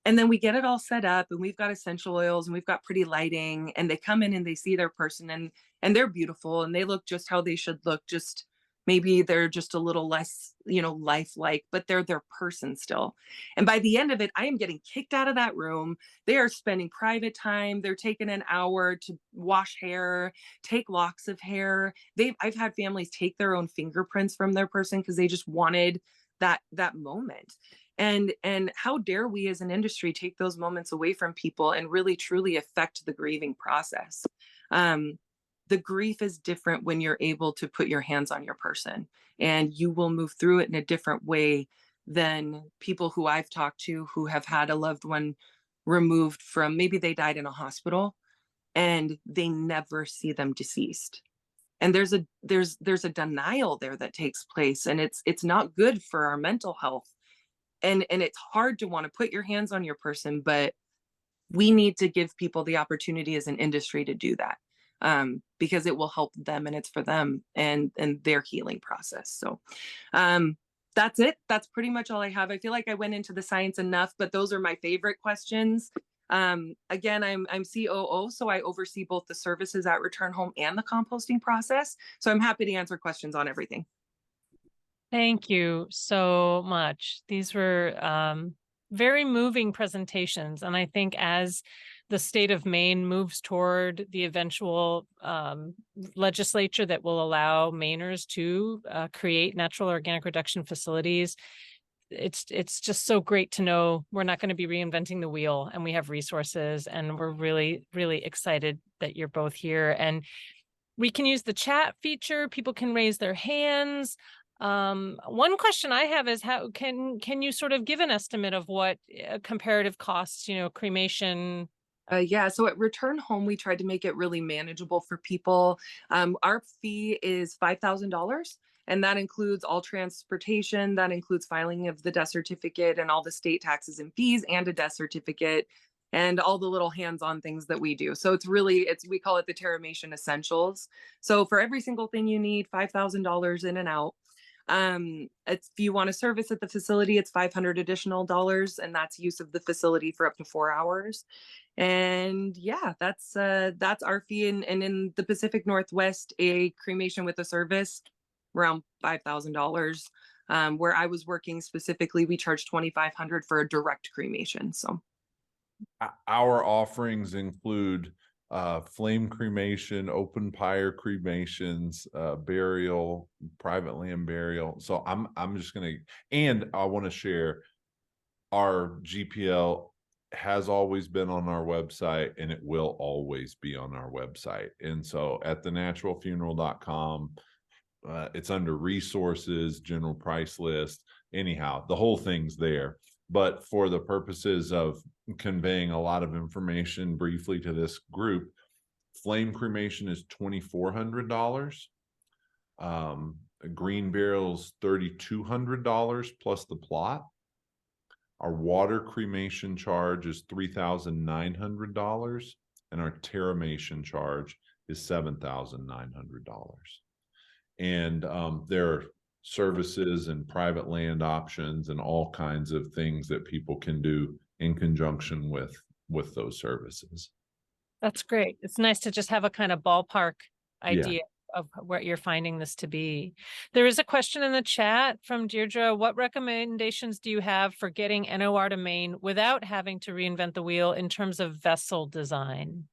And then we get it all set up and we've got essential oils and we've got pretty lighting, and they come in and they see their person, and they're beautiful and they look just how they should look. Just maybe they're just a little less, lifelike, but they're their person still. And by the end of it, I am getting kicked out of that room. They are spending private time. They're taking an hour to wash hair, take locks of hair. I've had families take their own fingerprints from their person because they just wanted that moment. And how dare we as an industry take those moments away from people and really truly affect the grieving process. The grief is different when you're able to put your hands on your person, and you will move through it in a different way than people who I've talked to who have had a loved one removed from, maybe they died in a hospital and they never see them deceased. And there's a denial there that takes place, and it's not good for our mental health. And it's hard to want to put your hands on your person, but we need to give people the opportunity as an industry to do that, because it will help them and it's for them and their healing process. So that's it. That's pretty much all I have. I feel like I went into the science enough, but those are my favorite questions. Again, I'm COO, so I oversee both the services at Return Home and the composting process. So I'm happy to answer questions on everything. Thank you so much. These were very moving presentations. And I think as the state of Maine moves toward the eventual legislature that will allow Mainers to create natural organic reduction facilities, it's just so great to know we're not going to be reinventing the wheel, and we have resources, and we're really, really excited that you're both here. And we can use the chat feature. People can raise their hands. One question I have is how can you sort of give an estimate of what comparative costs, cremation? Yeah, so at Return Home, we tried to make it really manageable for people. Our fee is $5,000, and that includes all transportation. That includes filing of the death certificate and all the state taxes and fees and a death certificate and all the little hands-on things that we do. So we call it the Terramation Essentials. So for every single thing you need, $5,000 in and out. If you want to service at the facility, it's $500 additional dollars, and that's use of the facility for up to 4 hours. And yeah, that's our fee. And in the Pacific Northwest, a cremation with a service around $5,000. Where I was working specifically, we charge $2,500 for a direct cremation. So our offerings include flame cremation, open pyre cremations, burial, private land burial. So I'm just gonna, and I want to share our GPL has always been on our website, and it will always be on our website. And so at thenaturalfuneral.com, it's under resources, general price list. Anyhow, the whole thing's there. But for the purposes of conveying a lot of information briefly to this group, flame cremation is $2,400. Green burials $3,200 plus the plot. Our water cremation charge is $3,900, and our terramation charge is $7,900. And there are services and private land options and all kinds of things that people can do in conjunction with those services. That's great. It's nice to just have a kind of ballpark idea. Yeah. Of what you're finding this to be. There is a question in the chat from Deirdre. What recommendations do you have for getting NOR to Maine without having to reinvent the wheel in terms of vessel design?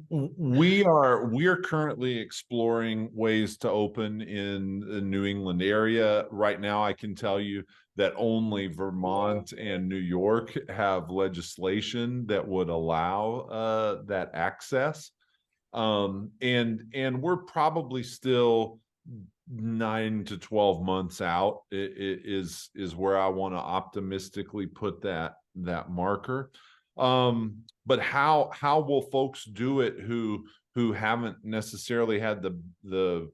We are currently exploring ways to open in the New England area. Right now, I can tell you that only Vermont and New York have legislation that would allow that access. And we're probably still 9 to 12 months out. It is where I want to optimistically put that marker. But how will folks do it who haven't necessarily had the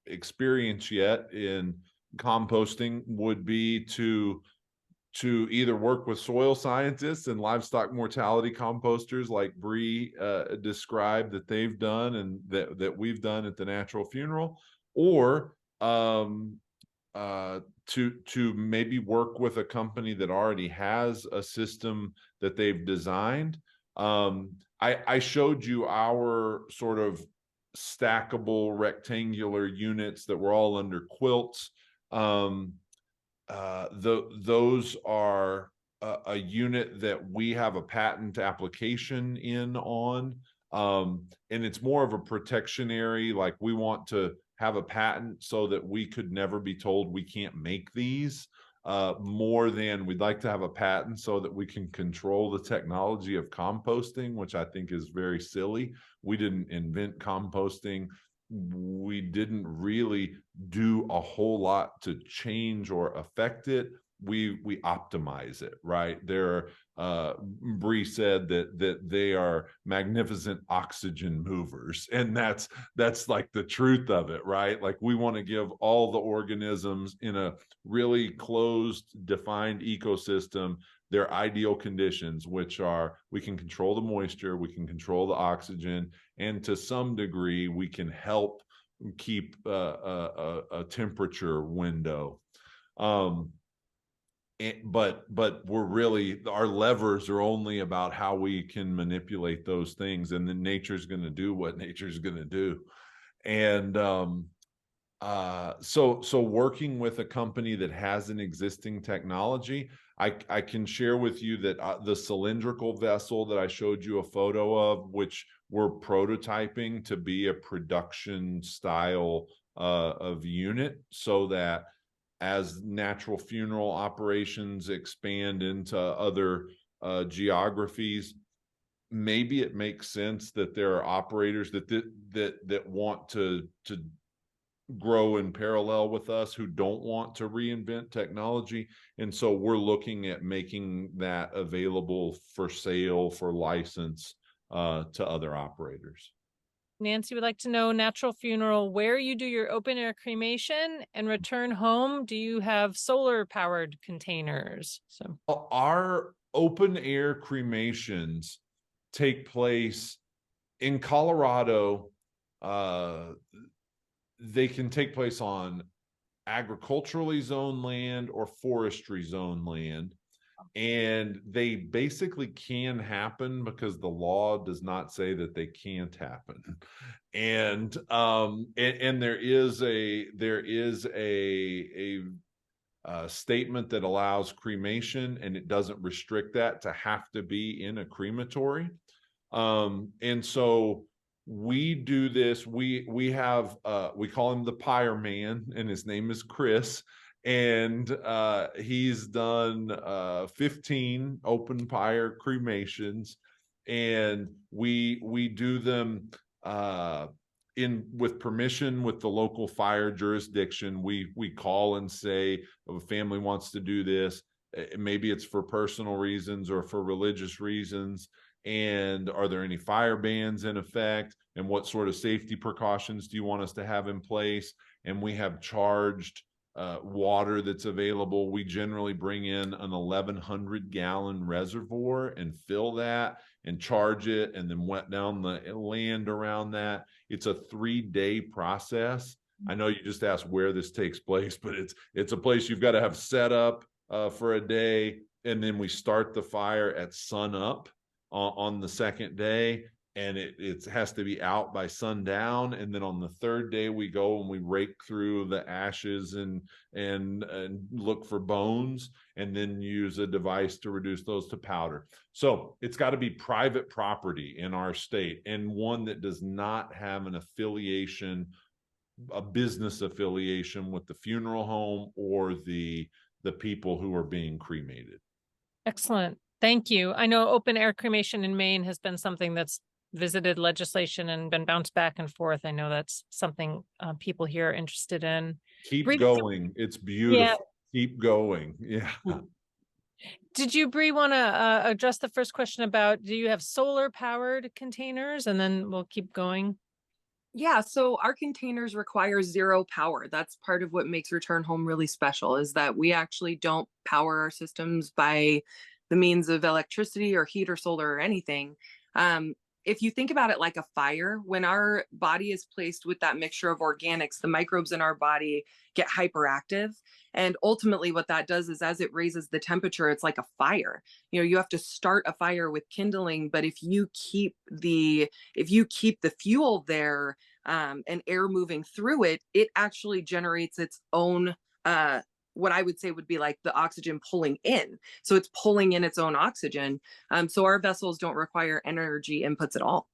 experience yet in composting would be to either work with soil scientists and livestock mortality composters like Brie described that they've done and that we've done at the Natural Funeral, or to maybe work with a company that already has a system that they've designed. I showed you our sort of stackable rectangular units that were all under quilts. Those are a unit that we have a patent application in on. And it's more of a protectionary, like we want to have a patent so that we could never be told we can't make these, more than we'd like to have a patent so that we can control the technology of composting, which I think is very silly. We didn't invent composting. We didn't really do a whole lot to change or affect it. We optimize it, right? Brie said that they are magnificent oxygen movers, and that's like the truth of it, right? Like we want to give all the organisms in a really closed, defined ecosystem their ideal conditions, which are we can control the moisture, we can control the oxygen, and to some degree we can help keep a temperature window. But we're really, our levers are only about how we can manipulate those things, and then nature's going to do what nature's going to do. And so working with a company that has an existing technology, I can share with you that the cylindrical vessel that I showed you a photo of, which we're prototyping to be a production style of unit, so that as natural funeral operations expand into other geographies, maybe it makes sense that there are operators that want to grow in parallel with us who don't want to reinvent technology. And so we're looking at making that available for sale, for license, to other operators. Nancy would like to know, natural funeral, where you do your open air cremation and return home, do you have solar powered containers? So our open air cremations take place in Colorado. They can take place on agriculturally zoned land or forestry zoned land. And they basically can happen because the law does not say that they can't happen. And there is a statement that allows cremation, and it doesn't restrict that to have to be in a crematory. And so we do this. We have we call him the Pyre Man, and his name is Chris. And he's done 15 open pyre cremations, and we do them with permission with the local fire jurisdiction. We call and say, if a family wants to do this, maybe it's for personal reasons or for religious reasons, and are there any fire bans in effect, and what sort of safety precautions do you want us to have in place? And we have charged water that's available. We generally bring in an 1,100 gallon reservoir and fill that and charge it, and then wet down the land around that. It's a 3-day process. I know you just asked where this takes place, but it's a place you've got to have set up for a day, and then we start the fire at sun up on the second day, and it has to be out by sundown. And then on the third day we go and we rake through the ashes and look for bones, and then use a device to reduce those to powder. So it's got to be private property in our state, and one that does not have an affiliation, a business affiliation with the funeral home or the people who are being cremated. excellent. Thank you. I know open air cremation in Maine has been something that's visited legislation and been bounced back and forth. I know that's something people here are interested in. Keep Brie, going. It's beautiful. Yeah. Keep going. Yeah. Did you, Brie, want to address the first question about, do you have solar powered containers? And then we'll keep going. Yeah, so our containers require zero power. That's part of what makes Return Home really special, is that we actually don't power our systems by the means of electricity or heat or solar or anything. if you think about it like a fire, when our body is placed with that mixture of organics, the microbes in our body get hyperactive. And ultimately what that does is as it raises the temperature, it's like a fire. You have to start a fire with kindling, but if you keep the fuel there, and air moving through it, it actually generates its own, what I would say would be like the oxygen pulling in. So it's pulling in its own oxygen. So our vessels don't require energy inputs at all.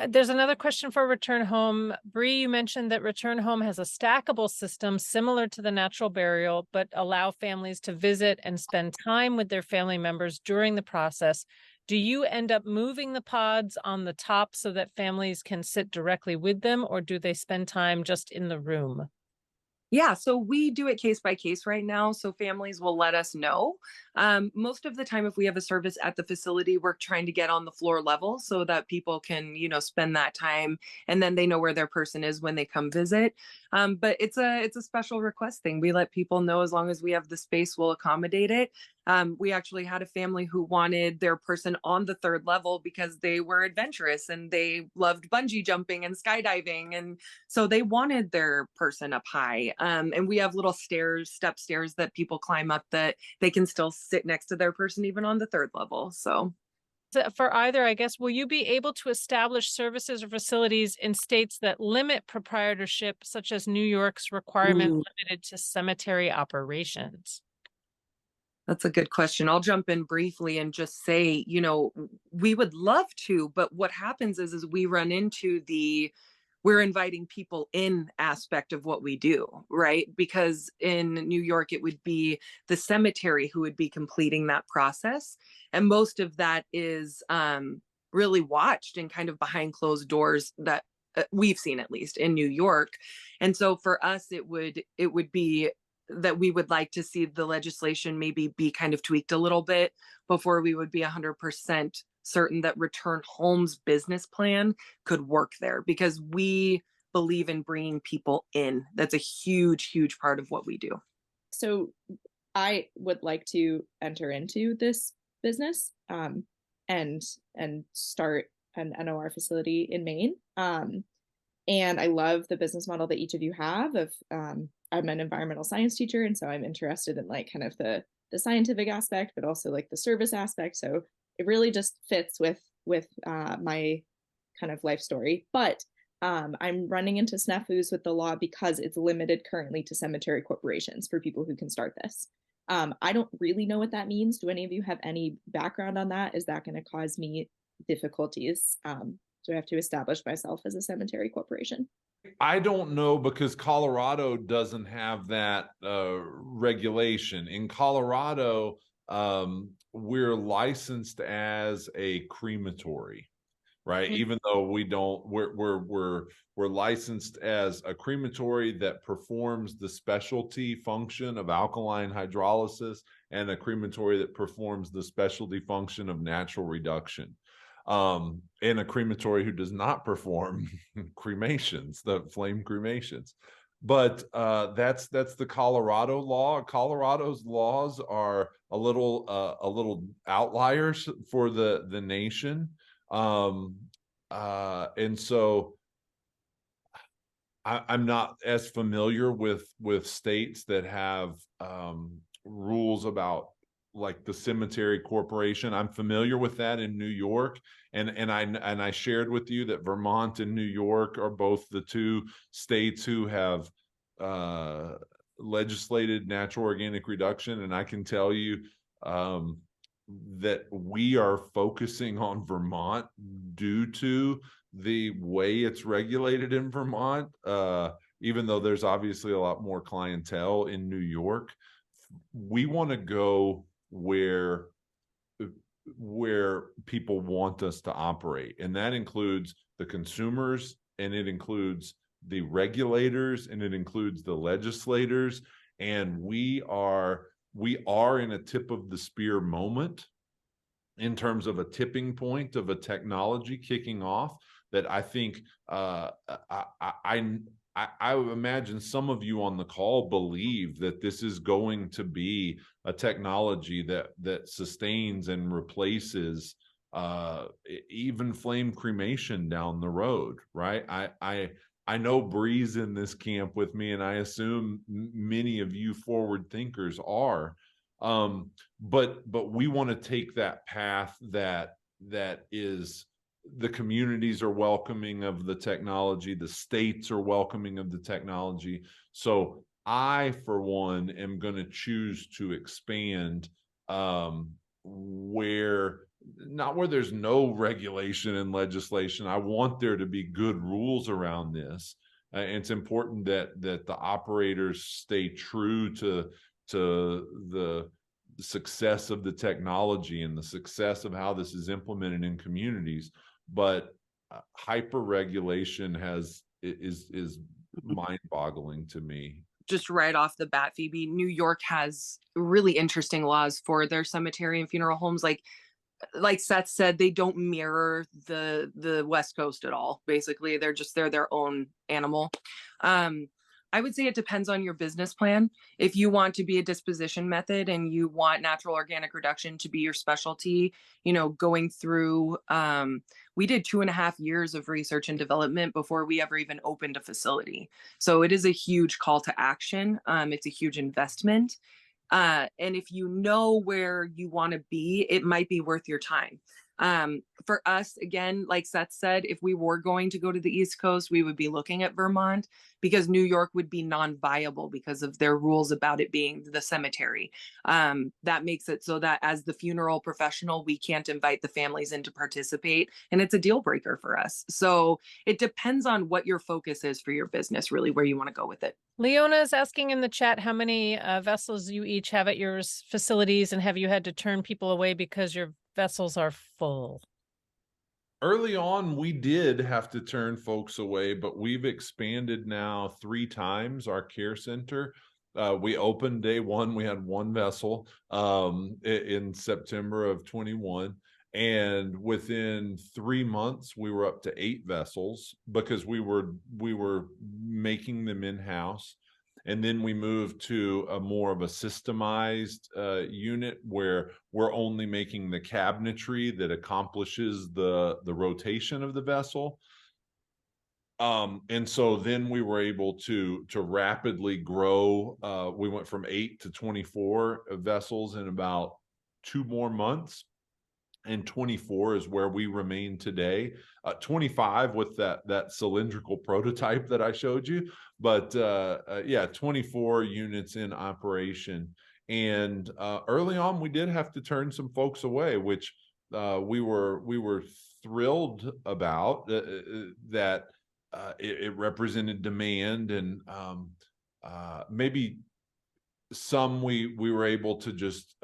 There's another question for Return Home. Brie, you mentioned that Return Home has a stackable system similar to the natural burial, but allow families to visit and spend time with their family members during the process. Do you end up moving the pods on the top so that families can sit directly with them, or do they spend time just in the room? Yeah, so we do it case by case right now. So families will let us know. Most of the time, if we have a service at the facility, we're trying to get on the floor level so that people can, spend that time, and then they know where their person is when they come visit. But it's a special request thing. We let people know as long as we have the space, we'll accommodate it. We actually had a family who wanted their person on the third level because they were adventurous and they loved bungee jumping and skydiving. And so they wanted their person up high. And we have little step stairs that people climb up that they can still sit next to their person even on the third level. So For either, I guess, will you be able to establish services or facilities in states that limit proprietorship, such as New York's requirement ooh, limited to cemetery operations? that's a good question. I'll jump in briefly and just say, we would love to, but what happens is we run into we're inviting people in aspect of what we do, right? Because in New York, it would be the cemetery who would be completing that process. And most of that is really watched and kind of behind closed doors that we've seen, at least in New York. And so for us, it would be that we would like to see the legislation maybe be kind of tweaked a little bit before we would be 100% certain that Return Home's business plan could work there, because we believe in bringing people in. That's a huge, huge part of what we do. So I would like to enter into this business, and start an NOR facility in Maine. And I love the business model that each of you have of, I'm an environmental science teacher, and so I'm interested in like kind of the scientific aspect, but also like the service aspect. So it really just fits with my kind of life story. But I'm running into snafus with the law because it's limited currently to cemetery corporations for people who can start this. I don't really know what that means. Do any of you have any background on that? Is that going to cause me difficulties? Do I have to establish myself as a cemetery corporation? I don't know, because Colorado doesn't have that regulation. In Colorado, we're licensed as a crematory, right? Even though we don't, we're licensed as a crematory that performs the specialty function of alkaline hydrolysis, and a crematory that performs the specialty function of natural reduction. And a crematory who does not perform cremations, the flame cremations. But that's the Colorado law. Colorado's laws are a little outliers for the nation. And so I'm not as familiar with states that have rules about like the cemetery corporation. I'm familiar with that in New York, and I shared with you that Vermont and New York are both the two states who have legislated natural organic reduction. And I can tell you that we are focusing on Vermont due to the way it's regulated in Vermont, even though there's obviously a lot more clientele in New York. We want to go where people want us to operate, and that includes the consumers, and it includes the regulators, and it includes the legislators. And we are in a tip of the spear moment in terms of a tipping point of a technology kicking off that I think I would imagine some of you on the call believe that this is going to be a technology that sustains and replaces even flame cremation down the road, right? I know Brie's in this camp with me, and I assume many of you forward thinkers are. But we want to take that path that is, the communities are welcoming of the technology, the states are welcoming of the technology. So I, for one, am going to choose to expand where there's no regulation and legislation. I want there to be good rules around this. It's important that the operators stay true to the success of the technology and the success of how this is implemented in communities. But hyper regulation is mind-boggling to me. Just right off the bat, Phoebe, New York has really interesting laws for their cemetery and funeral homes. Like Seth said, they don't mirror the West Coast at all. Basically, they're their own animal. I would say it depends on your business plan. If you want to be a disposition method and you want natural organic reduction to be your specialty, going through, we did 2.5 years of research and development before we ever even opened a facility. So it is a huge call to action. It's a huge investment. And if you know where you want to be, it might be worth your time. For us, again, like Seth said, if we were going to go to the East Coast, we would be looking at Vermont, because New York would be non-viable because of their rules about it being the cemetery. That makes it so that as the funeral professional, we can't invite the families in to participate, and it's a deal breaker for us. So it depends on what your focus is for your business, really, where you want to go with it. Leona is asking in the chat how many vessels you each have at your facilities, and have you had to turn people away because your vessels are full? Early on, we did have to turn folks away, but we've expanded now 3 times our care center. We opened day one, we had 1 vessel in September of 21. And within 3 months, we were up to 8 vessels because we were making them in-house. And then we moved to a more of a systemized unit where we're only making the cabinetry that accomplishes the rotation of the vessel. And so then we were able to rapidly grow. We went from 8 to 24 vessels in about 2 more months. And 24 is where we remain today. 25 with that cylindrical prototype that I showed you, but yeah, 24 units in operation. And early on, we did have to turn some folks away, which we were thrilled about. That it represented demand, and maybe some we were able to just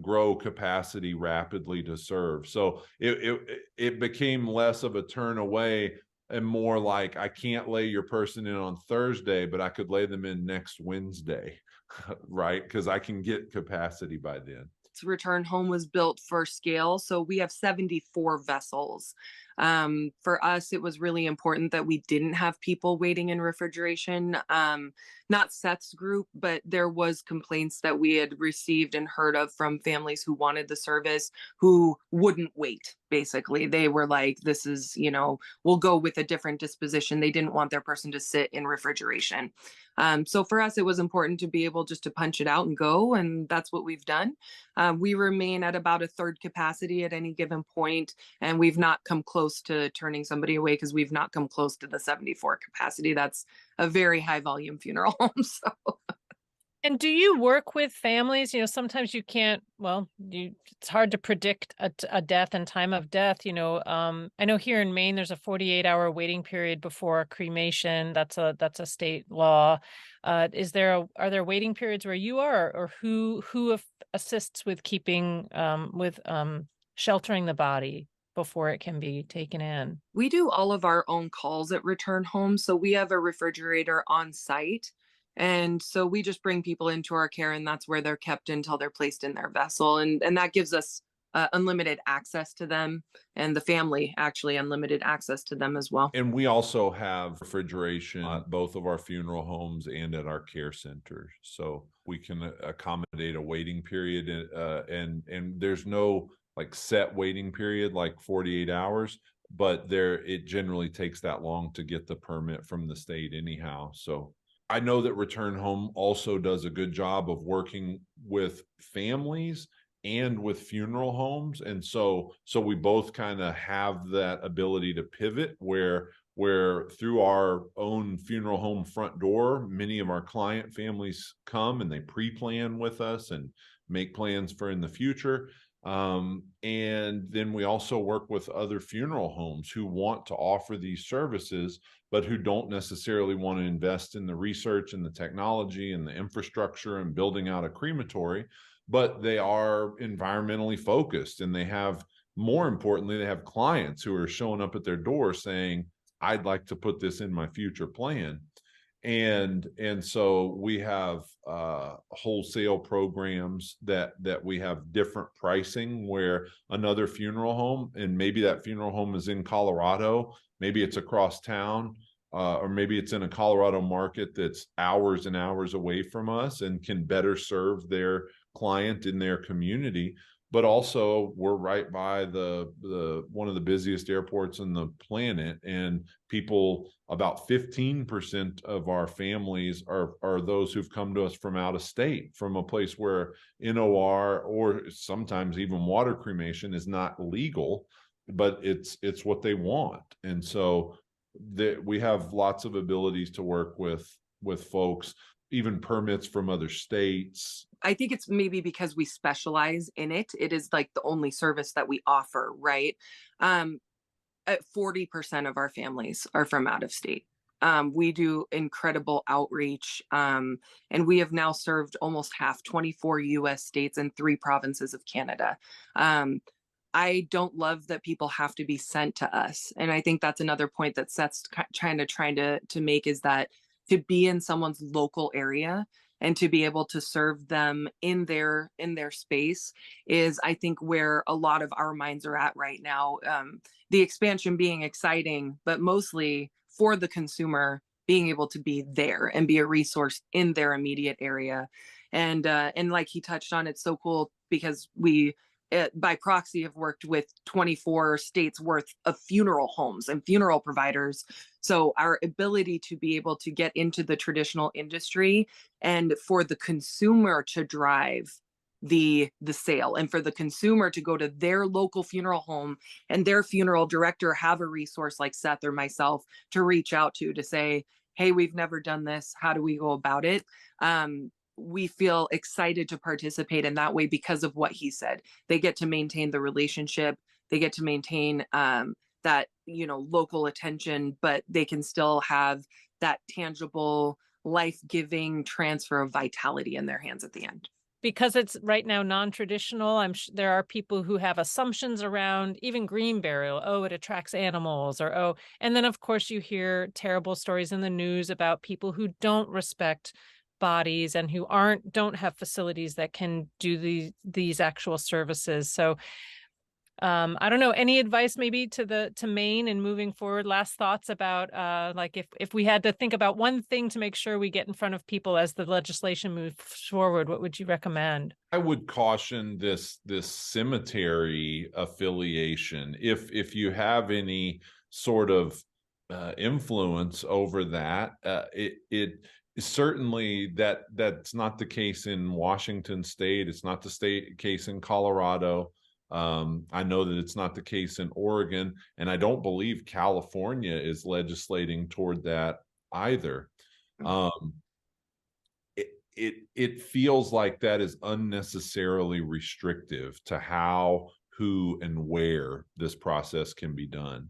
grow capacity rapidly to serve. So it became less of a turn away and more like, I can't lay your person in on Thursday, but I could lay them in next Wednesday, right? Because I can get capacity by then. Return home was built for scale, so we have 74 vessels. For us, it was really important that we didn't have people waiting in refrigeration. Not Seth's group, but there was complaints that we had received and heard of from families who wanted the service, who wouldn't wait. Basically, they were like, this is, we'll go with a different disposition. They didn't want their person to sit in refrigeration. So for us, it was important to be able just to punch it out and go, and that's what we've done. We remain at about a third capacity at any given point, and we've not come close to turning somebody away because we've not come close to the 74 capacity. That's a very high volume funeral home. So. And do you work with families? Sometimes you can't, it's hard to predict a death and time of death. I know here in Maine, there's a 48-hour waiting period before cremation. That's a state law. Are there waiting periods where you are, or who assists with keeping, sheltering the body before it can be taken in? We do all of our own calls at return home. So we have a refrigerator on site. And so we just bring people into our care, and that's where they're kept until they're placed in their vessel. And that gives us unlimited access to them, and the family actually unlimited access to them as well. And we also have refrigeration at both of our funeral homes and at our care centers. So we can accommodate a waiting period, and there's no like set waiting period, like 48 hours, but it generally takes that long to get the permit from the state anyhow. So I know that Return Home also does a good job of working with families and with funeral homes. And so we both kind of have that ability to pivot where through our own funeral home front door, many of our client families come and they pre-plan with us and make plans for in the future. And then we also work with other funeral homes who want to offer these services, but who don't necessarily want to invest in the research and the technology and the infrastructure and building out a crematory, but they are environmentally focused. And they have, more importantly, they have clients who are showing up at their door saying, I'd like to put this in my future plan. And so we have wholesale programs that we have different pricing, where another funeral home, and maybe that funeral home is in Colorado, maybe it's across town, or maybe it's in a Colorado market that's hours and hours away from us and can better serve their client in their community. But also we're right by the one of the busiest airports on the planet, and people, about 15% of our families are those who've come to us from out of state, from a place where NOR or sometimes even water cremation is not legal, but it's what they want. And so we have lots of abilities to work with folks, even permits from other states. I think it's maybe because we specialize in it. It is like the only service that we offer, right? 40% of our families are from out of state. We do incredible outreach, and we have now served almost 24 US states and 3 provinces of Canada. I don't love that people have to be sent to us. And I think that's another point that Seth's trying to make, is that to be in someone's local area and to be able to serve them in their space is, I think, where a lot of our minds are at right now. The expansion being exciting, but mostly for the consumer being able to be there and be a resource in their immediate area. And like he touched on, it's so cool because we, by proxy, have worked with 24 states worth of funeral homes and funeral providers. So our ability to be able to get into the traditional industry and for the consumer to drive the sale, and for the consumer to go to their local funeral home and their funeral director have a resource like Seth or myself to reach out to say, hey, we've never done this, how do we go about it? We feel excited to participate in that way because of what he said. They get to maintain the relationship, they get to maintain that, local attention, but they can still have that tangible, life-giving transfer of vitality in their hands at the end. Because it's right now non-traditional, there are people who have assumptions around even green burial. Oh, it attracts animals, or and then of course you hear terrible stories in the news about people who don't respect bodies and who don't have facilities that can do these actual services. So I don't know, any advice maybe to Maine and moving forward? Last thoughts about like if we had to think about one thing to make sure we get in front of people as the legislation moves forward, what would you recommend? I would caution this cemetery affiliation. If you have any sort of influence over that, it certainly that's not the case in Washington State. It's not the case in Colorado. I know that it's not the case in Oregon, and I don't believe California is legislating toward that either. It feels like that is unnecessarily restrictive to how, who, and where this process can be done.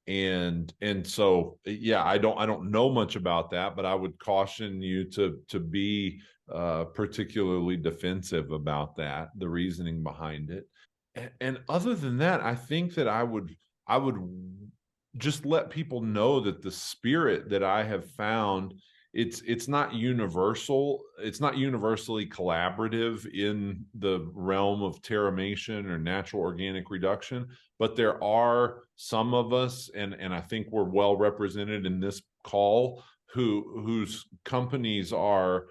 And so, yeah, I don't know much about that, but I would caution you to be particularly defensive about that, the reasoning behind it. And other than that, I think that I would just let people know that the spirit that I have found, it's not universal. It's not universally collaborative in the realm of terramation or natural organic reduction, but there are some of us, and I think we're well represented in this call, whose companies are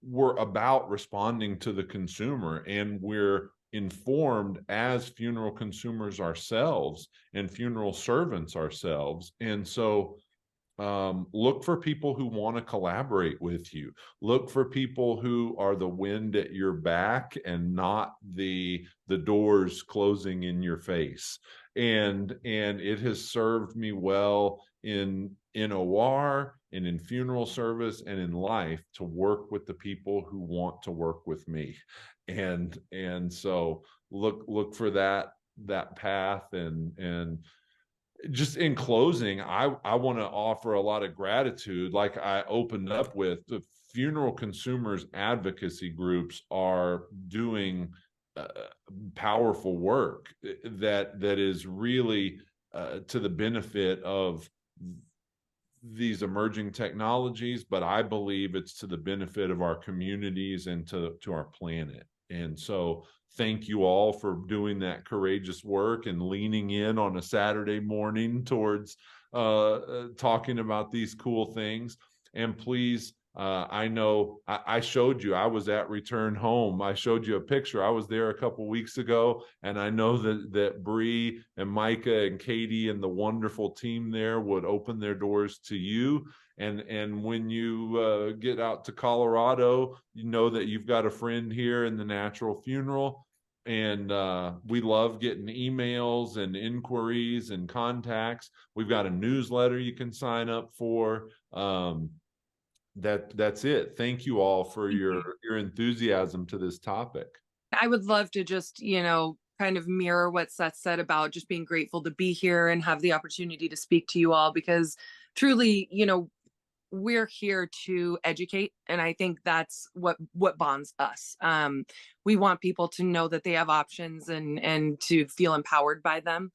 we're about responding to the consumer, and we're informed as funeral consumers ourselves and funeral servants ourselves. And so look for people who want to collaborate with you. Look for people who are the wind at your back and not the doors closing in your face. And it has served me well in OR and in funeral service and in life to work with the people who want to work with me. And so look for that path. And just in closing, I want to offer a lot of gratitude. Like I opened up with, the funeral consumers advocacy groups are doing powerful work that is really to the benefit of these emerging technologies, but I believe it's to the benefit of our communities and to our planet. And so thank you all for doing that courageous work and leaning in on a Saturday morning towards talking about these cool things. And please, I know I showed you, I was at Return Home. I showed you a picture. I was there a couple weeks ago, and I know that Brie and Micah and Katie and the wonderful team there would open their doors to you. And when you get out to Colorado, you know that you've got a friend here in the Natural Funeral. And we love getting emails and inquiries and contacts. We've got a newsletter you can sign up for. That's it. Thank you all for your enthusiasm to this topic. I would love to just, kind of mirror what Seth said about just being grateful to be here and have the opportunity to speak to you all, because truly, we're here to educate. And I think that's what bonds us. We want people to know that they have options and to feel empowered by them.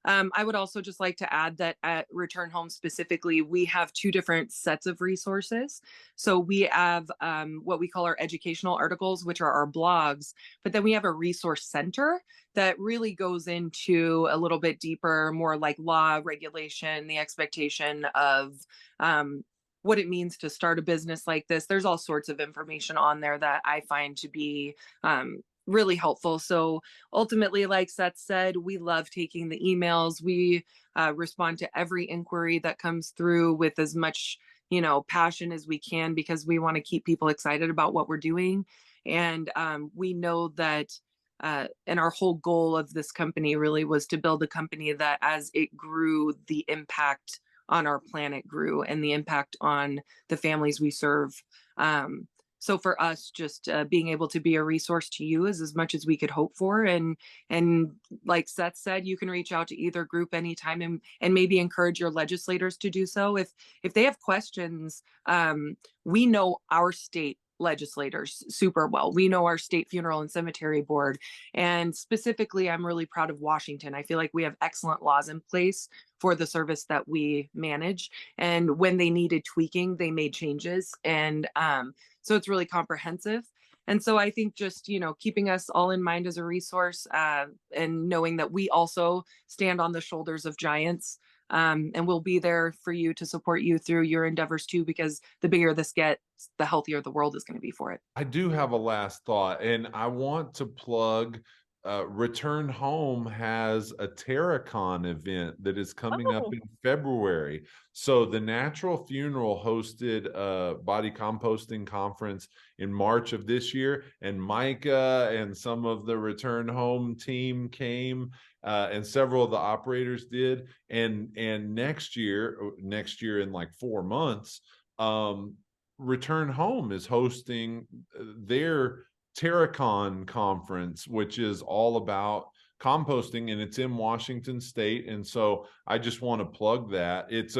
I would also just like to add that at Return Home specifically, we have two different sets of resources. So we have what we call our educational articles, which are our blogs, but then we have a resource center that really goes into a little bit deeper, more like law, regulation, the expectation of what it means to start a business like this. There's all sorts of information on there that I find to be really helpful. So ultimately, like Seth said, we love taking the emails. We respond to every inquiry that comes through with as much, passion as we can, because we want to keep people excited about what we're doing. And we know that, and our whole goal of this company really was to build a company that as it grew, the impact on our planet grew and the impact on the families we serve. So for us, just being able to be a resource to you is as much as we could hope for. And like Seth said, you can reach out to either group anytime and maybe encourage your legislators to do so. If they have questions, we know our state legislators super well. We know our state funeral and cemetery board. And specifically, I'm really proud of Washington. I feel like we have excellent laws in place for the service that we manage. And when they needed tweaking, they made changes. And so it's really comprehensive. And so I think just, keeping us all in mind as a resource and knowing that we also stand on the shoulders of giants, and we'll be there for you to support you through your endeavors too, because the bigger this gets, the healthier the world is going to be for it. I do have a last thought, and I want to plug Return Home has a Terracon event that is coming up in February. So the Natural Funeral hosted a body composting conference in March of this year, and Micah and some of the Return Home team came, and several of the operators did. And next year in like 4 months, Return Home is hosting their Terracon conference, which is all about composting, and it's in Washington State. And so I just want to plug that. It's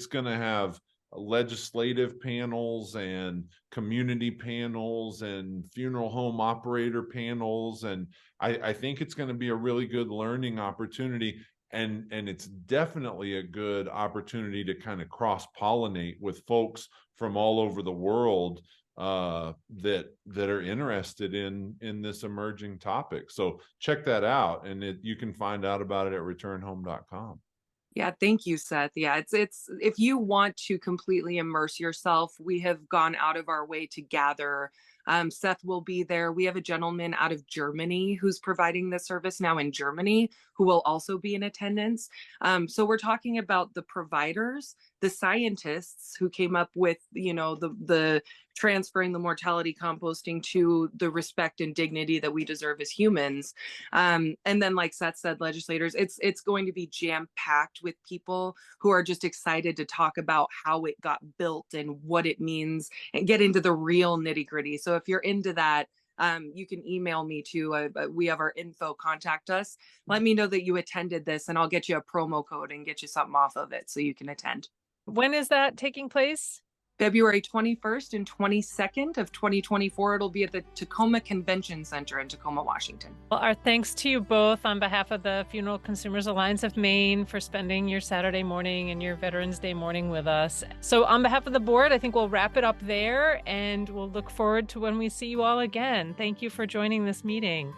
going to have legislative panels and community panels and funeral home operator panels. And I think it's going to be a really good learning opportunity. And it's definitely a good opportunity to kind of cross-pollinate with folks from all over the world that are interested in this emerging topic. So check that out, and you can find out about it at returnhome.com. Yeah, thank you, Seth. Yeah, it's if you want to completely immerse yourself, we have gone out of our way to gather. Seth will be there. We have a gentleman out of Germany who's providing the service now in Germany who will also be in attendance. So we're talking about the providers, the scientists who came up with, the transferring the mortality composting to the respect and dignity that we deserve as humans. And then, like Seth said, legislators, it's going to be jam packed with people who are just excited to talk about how it got built and what it means and get into the real nitty gritty. So if you're into that, you can email me too. We have our info, contact us. Let me know that you attended this and I'll get you a promo code and get you something off of it so you can attend. When is that taking place? February 21st and 22nd of 2024. It'll be at the Tacoma Convention Center in Tacoma, Washington. Well, our thanks to you both on behalf of the Funeral Consumers Alliance of Maine for spending your Saturday morning and your Veterans Day morning with us. So on behalf of the board, I think we'll wrap it up there and we'll look forward to when we see you all again. Thank you for joining this meeting.